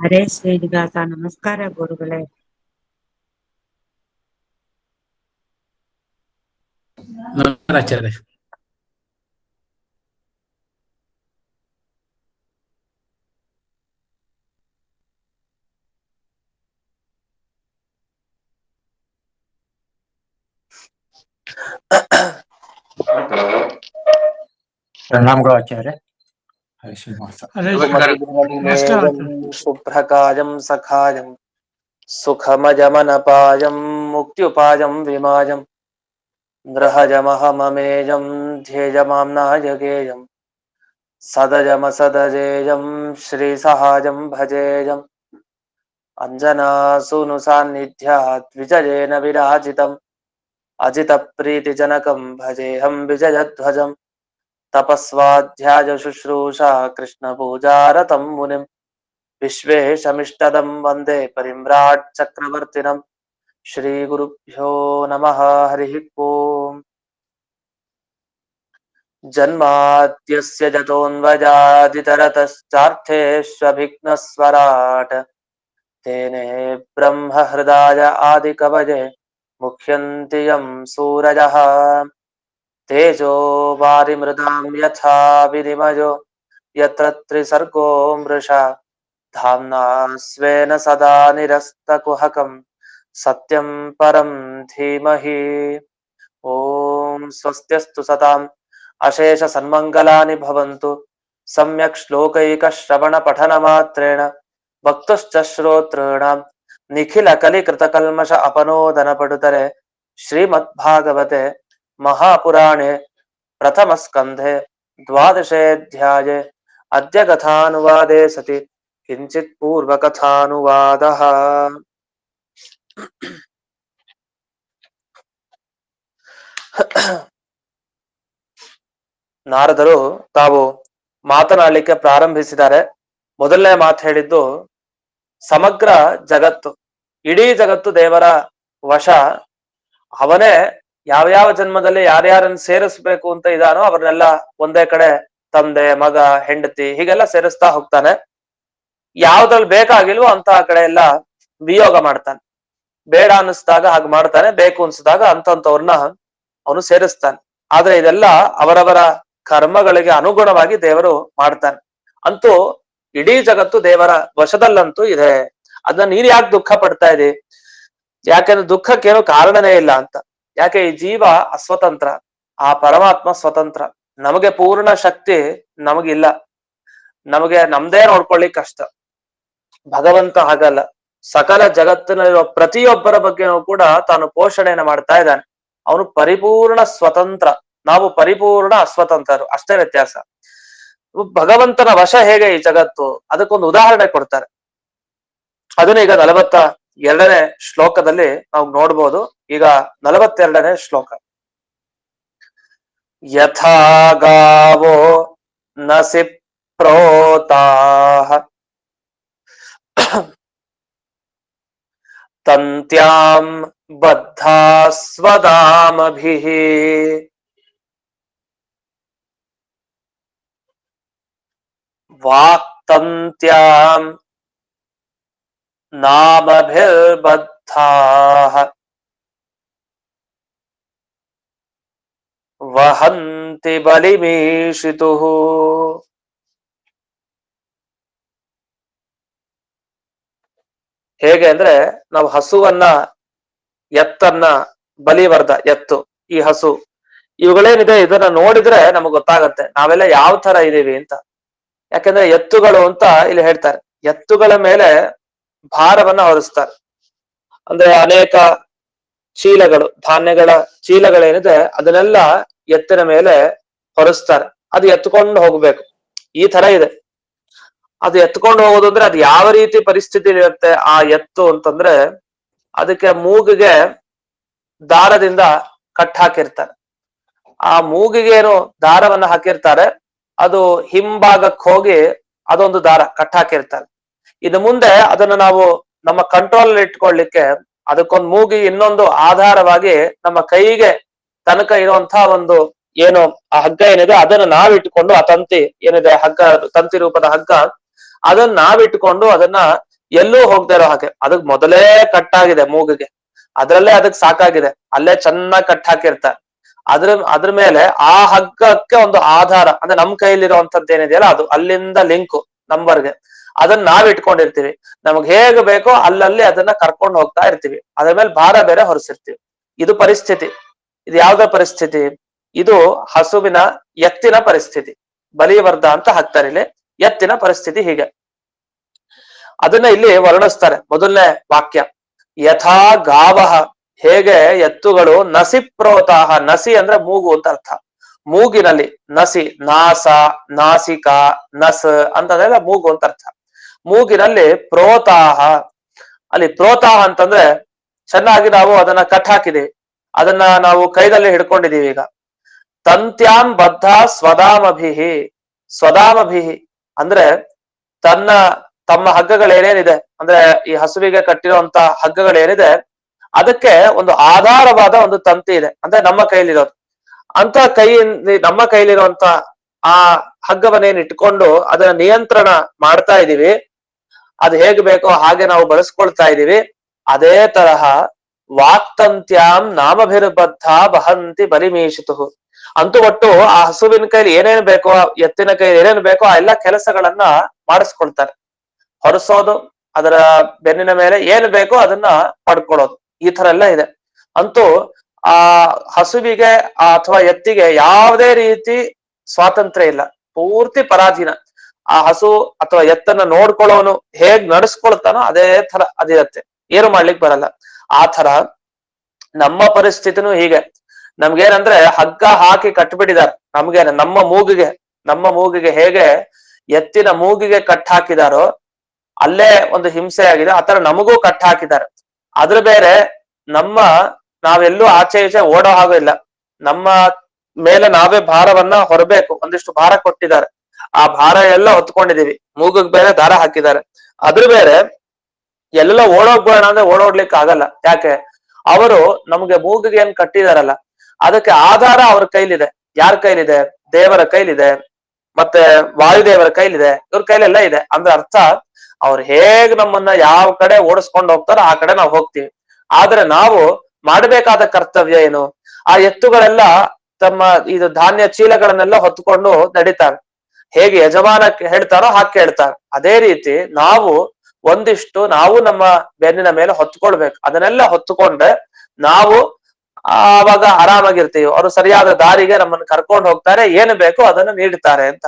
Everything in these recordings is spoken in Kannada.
ಹರೇ ಶ್ರೀನಿವಾಸ. ನಮಸ್ಕಾರ ಗುರುಗಳೇ. ನಮಸ್ಕಾರ ಆಚಾರ್ಯ. ಪ್ರಣಾಮಗಳು ಆಚಾರ್ಯ. ಹರೇ ಶ್ರೀನಿವಾಸ. ಶುಭ್ರಕಾಯಂ ಸಖಾಯಂ ಸುಖಮಜಮನಪಾಯಂ ಮುಕ್ತ್ಯುಪಾಯಂ ವಿಮಾಯಂ ಗೃಹಜಮಹಮಮೇಯಂ ಧ್ಯೇಯಮಾಂನಾಯಗೇಯಂ ಸದಜಮಸದಜೇಯಂ ಶ್ರೀಸಹಾಯಂ ಭಜೇಯಂ ಅಂಜನಾಸೂನು ಸಾನ್ನಿಧ್ಯಾತ್ ವಿಜಯೇನ ವಿರಾಜಿತಂ ಅಜಿತಪ್ರೀತಿಜನಕಂ ಭಜೇಹಂ ವಿಜಯಧ್ವಜಂ ತಪಸ್ವಾಧ್ಯಾಯ ಶುಶ್ರೂಷಾ ಕೃಷ್ಣ ಪೂಜಾರತಂ ಮುನಿಂ ವಿಶ್ವೇಶಮಿಷ್ಟದಂ ವಂದೇ ಪರಿಮ್ರಾಟ್ ಚಕ್ರವರ್ತಿನಂ. ಶ್ರೀ ಗುರುಭ್ಯೋ ನಮಃ. ಹರಿ ಓಂ. ಜನ್ಮಾದ್ಯಸ್ಯ ಜತೋನ್ವಜಾದಿತರತಶ್ಚಾರ್ಥೇಷ್ವಭಿಘ್ನಸ್ವರಾಟ್ ತೇನೇ ಬ್ರಹ್ಮ ಹೃದಯ ಆದಿಕವಯೇ ಮುಖ್ಯಂತಿ ಯಂ ಸೂರಜಃ ತೇಜೋ ವಾರಿಮೃದಾಂ ಯಥಾ ವಿನಿಮಯೋ ಯತ್ರ ತ್ರಿಸರ್ಗೋ ಮೃಷಾ ಧಾಮ್ನಾ ಸ್ವೇನ ಸದಾ ನಿರಸ್ತಕುಹಕಂ ಸತ್ಯಂ ಪರಂ ಧೀಮಹಿ. ಓಂ ಸ್ವಸ್ತ್ಯಸ್ತು ಸತಾಂ ಅಶೇಷ ಸನ್ಮಂಗಲಾನಿ ಭವಂತು. ಸಮ್ಯಕ್ ಶ್ಲೋಕೈಕ ಶ್ರವಣ ಪಠನ ಮಾತ್ರೇಣ ಭಕ್ತಶ್ಚ ಶ್ರೋತॄಣಾಂ ನಿಖಿಲ ಕಲಿಕೃತ ಕಲ್ಮಷ ಅಪನೋದನ ಪಡುತರೆ ಶ್ರೀಮದ್ ಭಾಗವತೆ ಮಹಾಪುರಾಣೆ ಪ್ರಥಮ ಸ್ಕಂಧೆ ದ್ವಾದಶೇऽಧ್ಯಾಯೇ ಅದ್ಯ ಕಥಾನುವಾದೇ ಸತಿ ಕಿಂಚಿತ್ ಪೂರ್ವಕಥಾನುವಾದಃ. ನಾರದರು ತಾವು ಮಾತನಾಡಲಿಕ್ಕೆ ಪ್ರಾರಂಭಿಸಿದ್ದಾರೆ. ಮೊದಲನೇ ಮಾತು ಹೇಳಿದ್ದು ಸಮಗ್ರ ಜಗತ್ತು, ಇಡೀ ಜಗತ್ತು ದೇವರ ವಶ. ಅವನೇ ಯಾವ್ಯಾವ ಜನ್ಮದಲ್ಲಿ ಯಾರ್ಯಾರನ್ನು ಸೇರಿಸ್ಬೇಕು ಅಂತ ಇದಾನೋ ಅವ್ರನ್ನೆಲ್ಲ ಒಂದೇ ಕಡೆ ತಂದೆ ಮಗ ಹೆಂಡತಿ ಹೀಗೆಲ್ಲ ಸೇರಿಸ್ತಾ ಹೋಗ್ತಾನೆ. ಯಾವ್ದ್ರಲ್ಲಿ ಬೇಕಾಗಿಲ್ವೋ ಅಂತ ಆ ಕಡೆ ಎಲ್ಲ ವಿಯೋಗ ಮಾಡ್ತಾನೆ. ಬೇಡ ಅನ್ನಿಸ್ದಾಗ ಹಾಗೆ ಮಾಡ್ತಾನೆ, ಬೇಕು ಅನ್ಸಿದಾಗ ಅಂತವ್ರನ್ನ ಅವನು ಸೇರಿಸ್ತಾನೆ. ಆದ್ರೆ ಇದೆಲ್ಲ ಅವರವರ ಕರ್ಮಗಳಿಗೆ ಅನುಗುಣವಾಗಿ ದೇವರು ಮಾಡ್ತಾನೆ. ಅಂತೂ ಇಡೀ ಜಗತ್ತು ದೇವರ ವಶದಲ್ಲಂತೂ ಇದೆ. ಅದನ್ನ ನೀನ್ ಯಾಕೆ ದುಃಖ ಪಡ್ತಾ ಇದಿ? ಯಾಕೆಂದ್ರೆ ದುಃಖಕ್ಕೇನು ಕಾರಣನೇ ಇಲ್ಲ ಅಂತ. ಯಾಕೆ ಈ ಜೀವ ಅಸ್ವತಂತ್ರ, ಆ ಪರಮಾತ್ಮ ಸ್ವತಂತ್ರ. ನಮಗೆ ಪೂರ್ಣ ಶಕ್ತಿ ನಮಗಿಲ್ಲ, ನಮಗೆ ನಮ್ದೇ ನೋಡ್ಕೊಳ್ಳಿಕ್ ಕಷ್ಟ. ಭಗವಂತ ಹಾಗಲ್ಲ, ಸಕಲ ಜಗತ್ತಿನಲ್ಲಿರುವ ಪ್ರತಿಯೊಬ್ಬರ ಬಗ್ಗೆನೂ ಕೂಡ ತಾನು ಪೋಷಣೆಯನ್ನು ಮಾಡ್ತಾ ಇದ್ದಾನೆ. ಅವನು ಪರಿಪೂರ್ಣ ಸ್ವತಂತ್ರ, ನಾವು ಪರಿಪೂರ್ಣ ಅಸ್ವತಂತ್ರರು, ಅಷ್ಟೇ ವ್ಯತ್ಯಾಸ. ಭಗವಂತನ ವಶ ಹೇಗೆ ಈ ಜಗತ್ತು, ಅದಕ್ಕೊಂದು ಉದಾಹರಣೆ ಕೊಡ್ತಾರೆ. ಅದನ್ನ ಈಗ 42ನೇ ಶ್ಲೋಕದಲ್ಲಿ ನಾವು ನೋಡ್ಬೋದು. ಈಗ 42ನೇ ಶ್ಲೋಕ. ಯಥಾ ಗಾವೋ ನಸಿ ಪ್ರೋತಾಃ ತಂತ್ಯಾಂ ಬದ್ಧಾ ಸ್ವದಾಮಭಿಃ ವಾಕ್ತಂತ್ಯಾಂ ನಾಮಭಿರ್ಬದ್ಧಾಃ ವಹಂತಿ ಬಲಿಮೀಷಿತುಃ. ಹೇಗೆ ಅಂದ್ರೆ, ನಾವು ಹಸುವನ್ನ ಎತ್ತನ್ನ ಬಲಿವರ್ಧ ಎತ್ತು, ಈ ಹಸು ಇವುಗಳೇನಿದೆ ಇದನ್ನ ನೋಡಿದ್ರೆ ನಮಗ್ ಗೊತ್ತಾಗತ್ತೆ ನಾವೆಲ್ಲ ಯಾವ ತರ ಇದೀವಿ ಅಂತ. ಯಾಕಂದ್ರೆ ಎತ್ತುಗಳು ಅಂತ ಇಲ್ಲಿ ಹೇಳ್ತಾರೆ, ಎತ್ತುಗಳ ಮೇಲೆ ಭಾರವನ್ನ ಹೊರಿಸ್ತಾರೆ. ಅಂದ್ರೆ ಅನೇಕ ಚೀಲಗಳು, ಧಾನ್ಯಗಳ ಚೀಲಗಳೇನಿದೆ ಅದನ್ನೆಲ್ಲ ಎತ್ತಿನ ಮೇಲೆ ಹೊರಿಸ್ತಾರೆ. ಅದು ಎತ್ಕೊಂಡು ಹೋಗ್ಬೇಕು, ಈ ತರ ಇದೆ. ಅದು ಎತ್ಕೊಂಡು ಹೋಗೋದು ಅಂದ್ರೆ ಅದು ಯಾವ ರೀತಿ ಪರಿಸ್ಥಿತಿ ಇರುತ್ತೆ ಆ ಎತ್ತು ಅಂತಂದ್ರೆ, ಅದಕ್ಕೆ ಮೂಗಿಗೆ ದಾರದಿಂದ ಕಟ್ ಹಾಕಿರ್ತಾರೆ. ಆ ಮೂಗಿಗೆ ಏನು ದಾರವನ್ನ ಹಾಕಿರ್ತಾರೆ, ಅದು ಹಿಂಭಾಗಕ್ಕೆ ಹೋಗಿ ಅದೊಂದು ದಾರ ಕಟ್ ಹಾಕಿರ್ತಾರೆ. ಇನ್ನು ಮುಂದೆ ಅದನ್ನ ನಾವು ನಮ್ಮ ಕಂಟ್ರೋಲ್ ಇಟ್ಕೊಳ್ಳಿಕ್ಕೆ ಅದಕ್ಕೊಂದು ಮೂಗಿ ಇನ್ನೊಂದು ಆಧಾರವಾಗಿ ನಮ್ಮ ಕೈಗೆ ತನಕ ಇರುವಂತಹ ಒಂದು ಏನು ಆ ಹಗ್ಗ ಏನಿದೆ ಅದನ್ನ ನಾವಿಟ್ಟುಕೊಂಡು, ಆ ತಂತಿ ಏನಿದೆ ಹಗ್ಗ, ತಂತಿ ರೂಪದ ಹಗ್ಗ, ಅದನ್ನ ನಾವಿಟ್ಟುಕೊಂಡು ಅದನ್ನ ಎಲ್ಲೂ ಹೋಗದೆ ಇರೋ ಹಾಗೆ. ಅದಕ್ ಮೊದಲೇ ಕಟ್ಟಾಗಿದೆ ಮೂಗಿಗೆ, ಅದ್ರಲ್ಲೇ ಅದಕ್ ಸಾಕಾಗಿದೆ, ಅಲ್ಲೇ ಚೆನ್ನಾಗಿ ಕಟ್ ಹಾಕಿರ್ತಾರೆ. ಅದ್ರ ಮೇಲೆ ಆ ಹಗ್ಗಕ್ಕೆ ಒಂದು ಆಧಾರ ಅಂದ್ರೆ ನಮ್ ಕೈಲಿರುವಂತದ್ದು ಏನಿದೆಯಲ್ಲ ಅದು ಅಲ್ಲಿಂದ ಲಿಂಕು ನಂಬರ್ಗೆ, ಅದನ್ನ ನಾವ್ ಇಟ್ಕೊಂಡಿರ್ತೀವಿ. ನಮ್ಗೆ ಹೇಗ್ ಬೇಕೋ ಅಲ್ಲಲ್ಲಿ ಅದನ್ನ ಕರ್ಕೊಂಡು ಹೋಗ್ತಾ ಇರ್ತೀವಿ. ಅದ್ರ ಮೇಲೆ ಭಾರ ಬೇರೆ ಹೊರಿಸಿರ್ತೀವಿ. ಇದು ಪರಿಸ್ಥಿತಿ. ಇದು ಯಾವ್ದ ಪರಿಸ್ಥಿತಿ? ಇದು ಹಸುವಿನ ಎತ್ತಿನ ಪರಿಸ್ಥಿತಿ. ಬಲಿವರ್ಧ ಅಂತ ಹಾಕ್ತಾರೆ ಇಲ್ಲಿ. ಎತ್ತಿನ ಪರಿಸ್ಥಿತಿ ಹೀಗೆ. ಅದನ್ನ ಇಲ್ಲಿ ವರ್ಣಿಸ್ತಾರೆ. ಮೊದಲನೇ ವಾಕ್ಯ, ಯಥಾ ಗಾವಹ, ಹೇಗೆ ಎತ್ತುಗಳು ನಸಿ ಪ್ರೋತಾಹ, ನಸಿ ಅಂದ್ರೆ ಮೂಗು ಅಂತ ಅರ್ಥ. ಮೂಗಿನಲ್ಲಿ ನಸಿ, ನಾಸ, ನಾಸಿಕ, ನಸ್ ಅಂತಂದ್ರೆ ಮೂಗು ಅಂತ ಅರ್ಥ. ಮೂಗಿನಲ್ಲಿ ಪ್ರೋತಾಹ, ಅಲ್ಲಿ ಪ್ರೋತಾಹ ಅಂತಂದ್ರೆ ಚೆನ್ನಾಗಿ ನಾವು ಅದನ್ನ ಕಟ್ ಹಾಕಿದೀವಿ, ಅದನ್ನ ನಾವು ಕೈದಲ್ಲಿ ಹಿಡ್ಕೊಂಡಿದೀವಿ. ಈಗ ತಂತ್ಯಾಂ ಬದ್ಧ ಸ್ವದಾಮಭಿಹಿ, ಸ್ವದಾಮಭಿಹಿ ಅಂದ್ರೆ ತಮ್ಮ ಹಗ್ಗಗಳೇನೇನಿದೆ ಅಂದ್ರೆ ಈ ಹಸುವಿಗೆ ಕಟ್ಟಿರುವಂತ ಹಗ್ಗಗಳೇನಿದೆ ಅದಕ್ಕೆ ಒಂದು ಆಧಾರವಾದ ಒಂದು ತಂತಿ ಇದೆ, ಅಂದ್ರೆ ನಮ್ಮ ಕೈಲಿರೋದು. ಅಂತ ನಮ್ಮ ಕೈಲಿರುವಂತ ಆ ಹಗ್ಗವನ್ನೇನ್ ಇಟ್ಕೊಂಡು ಅದನ್ನ ನಿಯಂತ್ರಣ ಮಾಡ್ತಾ ಇದೀವಿ. ಅದು ಹೇಗ್ ಬೇಕೋ ಹಾಗೆ ನಾವು ಬಳಸ್ಕೊಳ್ತಾ ಇದೀವಿ. ಅದೇ ತರಹ ವಾಕ್ತಂತ್ಯಾಂ ನಾಮಭಿರ್ಬದ್ಧ ವಹಂತಿ ಬಲಿಮೀಶಿತು. ಅಂತೂ ಒಟ್ಟು ಆ ಹಸುವಿನ ಕೈಲಿ ಏನೇನ್ ಬೇಕೋ, ಎತ್ತಿನ ಕೈಲಿ ಏನೇನ್ ಬೇಕೋ ಆ ಎಲ್ಲ ಕೆಲಸಗಳನ್ನ ಮಾಡಿಸ್ಕೊಳ್ತಾರೆ. ಹೊರಸೋದು, ಅದರ ಬೆನ್ನಿನ ಮೇಲೆ ಏನು ಬೇಕೋ ಅದನ್ನ ಪಡ್ಕೊಳ್ಳೋದು, ಈ ತರ ಎಲ್ಲ ಇದೆ. ಅಂತೂ ಆ ಹಸುವಿಗೆ ಅಥವಾ ಎತ್ತಿಗೆ ಯಾವುದೇ ರೀತಿ ಸ್ವಾತಂತ್ರ್ಯ ಇಲ್ಲ, ಪೂರ್ತಿ ಪರಾಧೀನ. ಆ ಹಸು ಅಥವಾ ಎತ್ತನ್ನ ನೋಡ್ಕೊಳ್ಳೋನು ಹೇಗ್ ನಡೆಸ್ಕೊಳ್ತಾನೋ ಅದೇ ತರ ಅದಿರತ್ತೆ, ಏನು ಮಾಡ್ಲಿಕ್ಕೆ ಬರಲ್ಲ. ಆ ತರ ನಮ್ಮ ಪರಿಸ್ಥಿತಿನೂ ಹೀಗೆ. ನಮ್ಗೇನಂದ್ರೆ ಹಗ್ಗ ಹಾಕಿ ಕಟ್ಬಿಟ್ಟಿದ್ದಾರೆ ನಮ್ಗೇನೆ, ನಮ್ಮ ಮೂಗಿಗೆ ಹೇಗೆ ಎತ್ತಿನ ಮೂಗಿಗೆ ಕಟ್ ಹಾಕಿದಾರೋ ಅಲ್ಲೇ ಒಂದು ಹಿಂಸೆ ಆಗಿದೆ, ಆತರ ನಮಗೂ ಕಟ್ ಹಾಕಿದ್ದಾರೆ. ಅದ್ರ ಬೇರೆ ನಾವೆಲ್ಲೂ ಆಚೆ ಈಚೆ ಓಡೋ ಹಾಗೂ ಇಲ್ಲ. ನಮ್ಮ ಮೇಲೆ ನಾವೇ ಭಾರವನ್ನ ಹೊರಬೇಕು. ಒಂದಿಷ್ಟು ಭಾರ ಕೊಟ್ಟಿದ್ದಾರೆ, ಆ ಭಾರ ಎಲ್ಲ ಹೊತ್ಕೊಂಡಿದೀವಿ. ಮೂಗಿಗೆ ಬೇರೆ ದಾರ ಹಾಕಿದ್ದಾರೆ. ಅದ್ರ ಬೇರೆ ಎಲ್ಲೆಲ್ಲ ಓಡೋಗ್ಬೇಡ ಅಂದ್ರೆ ಓಡೋಡ್ಲಿಕ್ಕೆ ಆಗಲ್ಲ. ಯಾಕೆ? ಅವರು ನಮ್ಗೆ ಮೂಗಿಗೆ ಏನ್ ಕಟ್ಟಿದಾರಲ್ಲ ಅದಕ್ಕೆ ಆಧಾರ ಅವ್ರ ಕೈಲಿದೆ. ಯಾರ ಕೈಲಿದೆ? ದೇವರ ಕೈಲಿದೆ, ಮತ್ತೆ ವಾಯುದೇವರ ಕೈಲಿದೆ, ಇವ್ರ ಕೈಲೆಲ್ಲ ಇದೆ. ಅಂದ್ರೆ ಅರ್ಥ ಅವ್ರು ಹೇಗ್ ನಮ್ಮನ್ನ ಯಾವ ಕಡೆ ಓಡಿಸ್ಕೊಂಡು ಹೋಗ್ತಾರೋ ಆ ಕಡೆ ನಾವು ಹೋಗ್ತೀವಿ. ಆದ್ರೆ ನಾವು ಮಾಡಬೇಕಾದ ಕರ್ತವ್ಯ ಏನು? ಆ ಎತ್ತುಗಳೆಲ್ಲ ತಮ್ಮ ಇದು ಧಾನ್ಯ ಚೀಲಗಳನ್ನೆಲ್ಲ ಹೊತ್ಕೊಂಡು ನಡೀತಾರೆ. ಹೇಗೆ ಯಜಮಾನ ಹೇಳ್ತಾರೋ ಹಾಗೆ ಕೇಳ್ತಾರೆ. ಅದೇ ರೀತಿ ನಾವು ನಮ್ಮ ಬೆನ್ನಿನ ಮೇಲೆ ಹೊತ್ಕೊಳ್ಬೇಕು. ಅದನ್ನೆಲ್ಲ ಹೊತ್ತುಕೊಂಡ್ರೆ ನಾವು ಆವಾಗ ಆರಾಮಾಗಿರ್ತೀವಿ. ಅವರು ಸರಿಯಾದ ದಾರಿಗೆ ನಮ್ಮನ್ನು ಕರ್ಕೊಂಡು ಹೋಗ್ತಾರೆ, ಏನು ಬೇಕೋ ಅದನ್ನ ನೀಡ್ತಾರೆ ಅಂತ.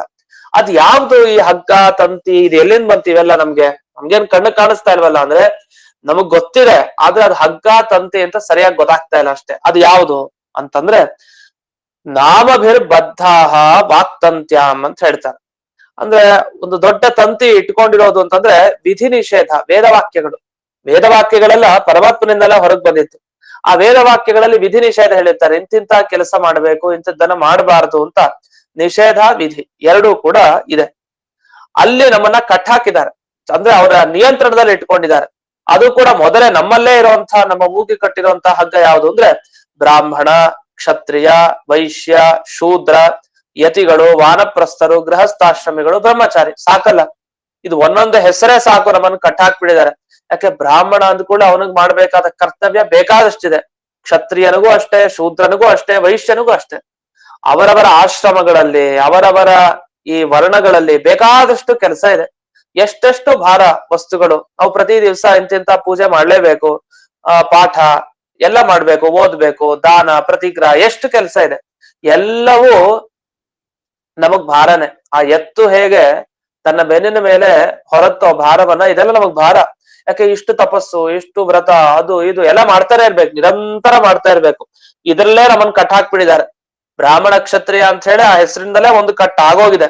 ಅದ್ ಯಾವ್ದು ಈ ಹಗ್ಗ ತಂತಿ? ಇದು ಎಲ್ಲಿಂದ ಬಂತಿವೆಲ್ಲ? ನಮ್ಗೇನ್ ಕಣ್ಣು ಕಾಣಿಸ್ತಾ ಇಲ್ವಲ್ಲ. ಅಂದ್ರೆ ನಮಗ್ ಗೊತ್ತಿದೆ, ಆದ್ರೆ ಅದು ಹಗ್ಗ ತಂತಿ ಅಂತ ಸರಿಯಾಗಿ ಗೊತ್ತಾಗ್ತಾ ಇಲ್ಲ ಅಷ್ಟೇ. ಅದು ಯಾವುದು ಅಂತಂದ್ರೆ ನಾಮಭಿರ್ಬದ್ಧಾಹ ವಾಕ್ತಂತ್ಯಾಂ ಅಂತ ಹೇಳ್ತಾರೆ. ಅಂದ್ರೆ ಒಂದು ದೊಡ್ಡ ತಂತಿ ಇಟ್ಕೊಂಡಿರೋದು ಅಂತಂದ್ರೆ ವಿಧಿ ನಿಷೇಧ, ವೇದವಾಕ್ಯಗಳೆಲ್ಲ ಪರಮಾತ್ಮನಿಂದೆಲ್ಲ ಹೊರಗೆ ಬಂದಿತ್ತು. ಆ ವೇದವಾಕ್ಯಗಳಲ್ಲಿ ವಿಧಿ ನಿಷೇಧ ಹೇಳಿರ್ತಾರೆ. ಇಂತಿಂತ ಕೆಲಸ ಮಾಡಬೇಕು, ಇಂಥದ್ದನ್ನ ಮಾಡಬಾರದು ಅಂತ ನಿಷೇಧ ವಿಧಿ ಎರಡೂ ಕೂಡ ಇದೆ. ಅಲ್ಲಿ ನಮ್ಮನ್ನ ಕಟ್ ಹಾಕಿದ್ದಾರೆ, ಅಂದ್ರೆ ಅವರ ನಿಯಂತ್ರಣದಲ್ಲಿ ಇಟ್ಕೊಂಡಿದ್ದಾರೆ. ಅದು ಕೂಡ ಮೊದಲೇ ನಮ್ಮಲ್ಲೇ ಇರುವಂತಹ, ನಮ್ಮ ಮೂಗಿ ಕಟ್ಟಿರುವಂತಹ ಹಗ್ಗ ಯಾವುದು ಅಂದ್ರೆ ಬ್ರಾಹ್ಮಣ, ಕ್ಷತ್ರಿಯ, ವೈಶ್ಯ, ಶೂದ್ರ, ಯತಿಗಳು, ವಾನಪ್ರಸ್ಥರು, ಗೃಹಸ್ಥಾಶ್ರಮಿಗಳು, ಬ್ರಹ್ಮಚಾರಿ. ಸಾಕಲ್ಲ, ಇದು ಒಂದೊಂದು ಹೆಸರೇ ಸಾಕು ನಮ್ಮನ್ನು ಕಟ್ ಹಾಕ್ಬಿಟ್ಟಿದ್ದಾರೆ. ಯಾಕೆ? ಬ್ರಾಹ್ಮಣ ಅಂದ್ಕೂಡ ಅವನಿಗೆ ಮಾಡ್ಬೇಕಾದ ಕರ್ತವ್ಯ ಬೇಕಾದಷ್ಟಿದೆ. ಕ್ಷತ್ರಿಯನಿಗೂ ಅಷ್ಟೇ, ಶೂದ್ರನಿಗೂ ಅಷ್ಟೇ, ವೈಶ್ಯನಿಗೂ ಅಷ್ಟೇ. ಅವರವರ ಆಶ್ರಮಗಳಲ್ಲಿ, ಅವರವರ ಈ ವರ್ಣಗಳಲ್ಲಿ ಬೇಕಾದಷ್ಟು ಕೆಲಸ ಇದೆ. ಎಷ್ಟೆಷ್ಟು ಭಾರ ವಸ್ತುಗಳು. ನಾವು ಪ್ರತಿ ದಿವಸ ಇಂತಿಂತ ಪೂಜೆ ಮಾಡ್ಲೇಬೇಕು, ಪಾಠ ಎಲ್ಲ ಮಾಡ್ಬೇಕು, ಓದ್ಬೇಕು, ದಾನ ಪ್ರತಿಗ್ರಹ, ಎಷ್ಟು ಕೆಲಸ ಇದೆ. ಎಲ್ಲವೂ ನಮಗ್ ಭಾರನೆ. ಆ ಎತ್ತು ಹೇಗೆ ತನ್ನ ಬೆನ್ನಿನ ಮೇಲೆ ಹೊರತ್ತೋ ಭಾರವನ್ನ, ಇದೆಲ್ಲ ನಮಗ್ ಭಾರ. ಯಾಕೆ? ಇಷ್ಟು ತಪಸ್ಸು, ಇಷ್ಟು ವ್ರತ, ಅದು ಇದು ಎಲ್ಲ ಮಾಡ್ತಾನೆ ಇರ್ಬೇಕು, ನಿರಂತರ ಮಾಡ್ತಾ ಇರ್ಬೇಕು. ಇದ್ರಲ್ಲೇ ನಮ್ಮನ್ ಕಟ್ ಹಾಕ್ಬಿಟ್ಟಿದ್ದಾರೆ. ಬ್ರಾಹ್ಮಣ ಕ್ಷತ್ರಿಯ ಅಂತ ಹೇಳಿ ಆ ಹೆಸರಿಂದಲೇ ಒಂದು ಕಟ್ ಆಗೋಗಿದೆ.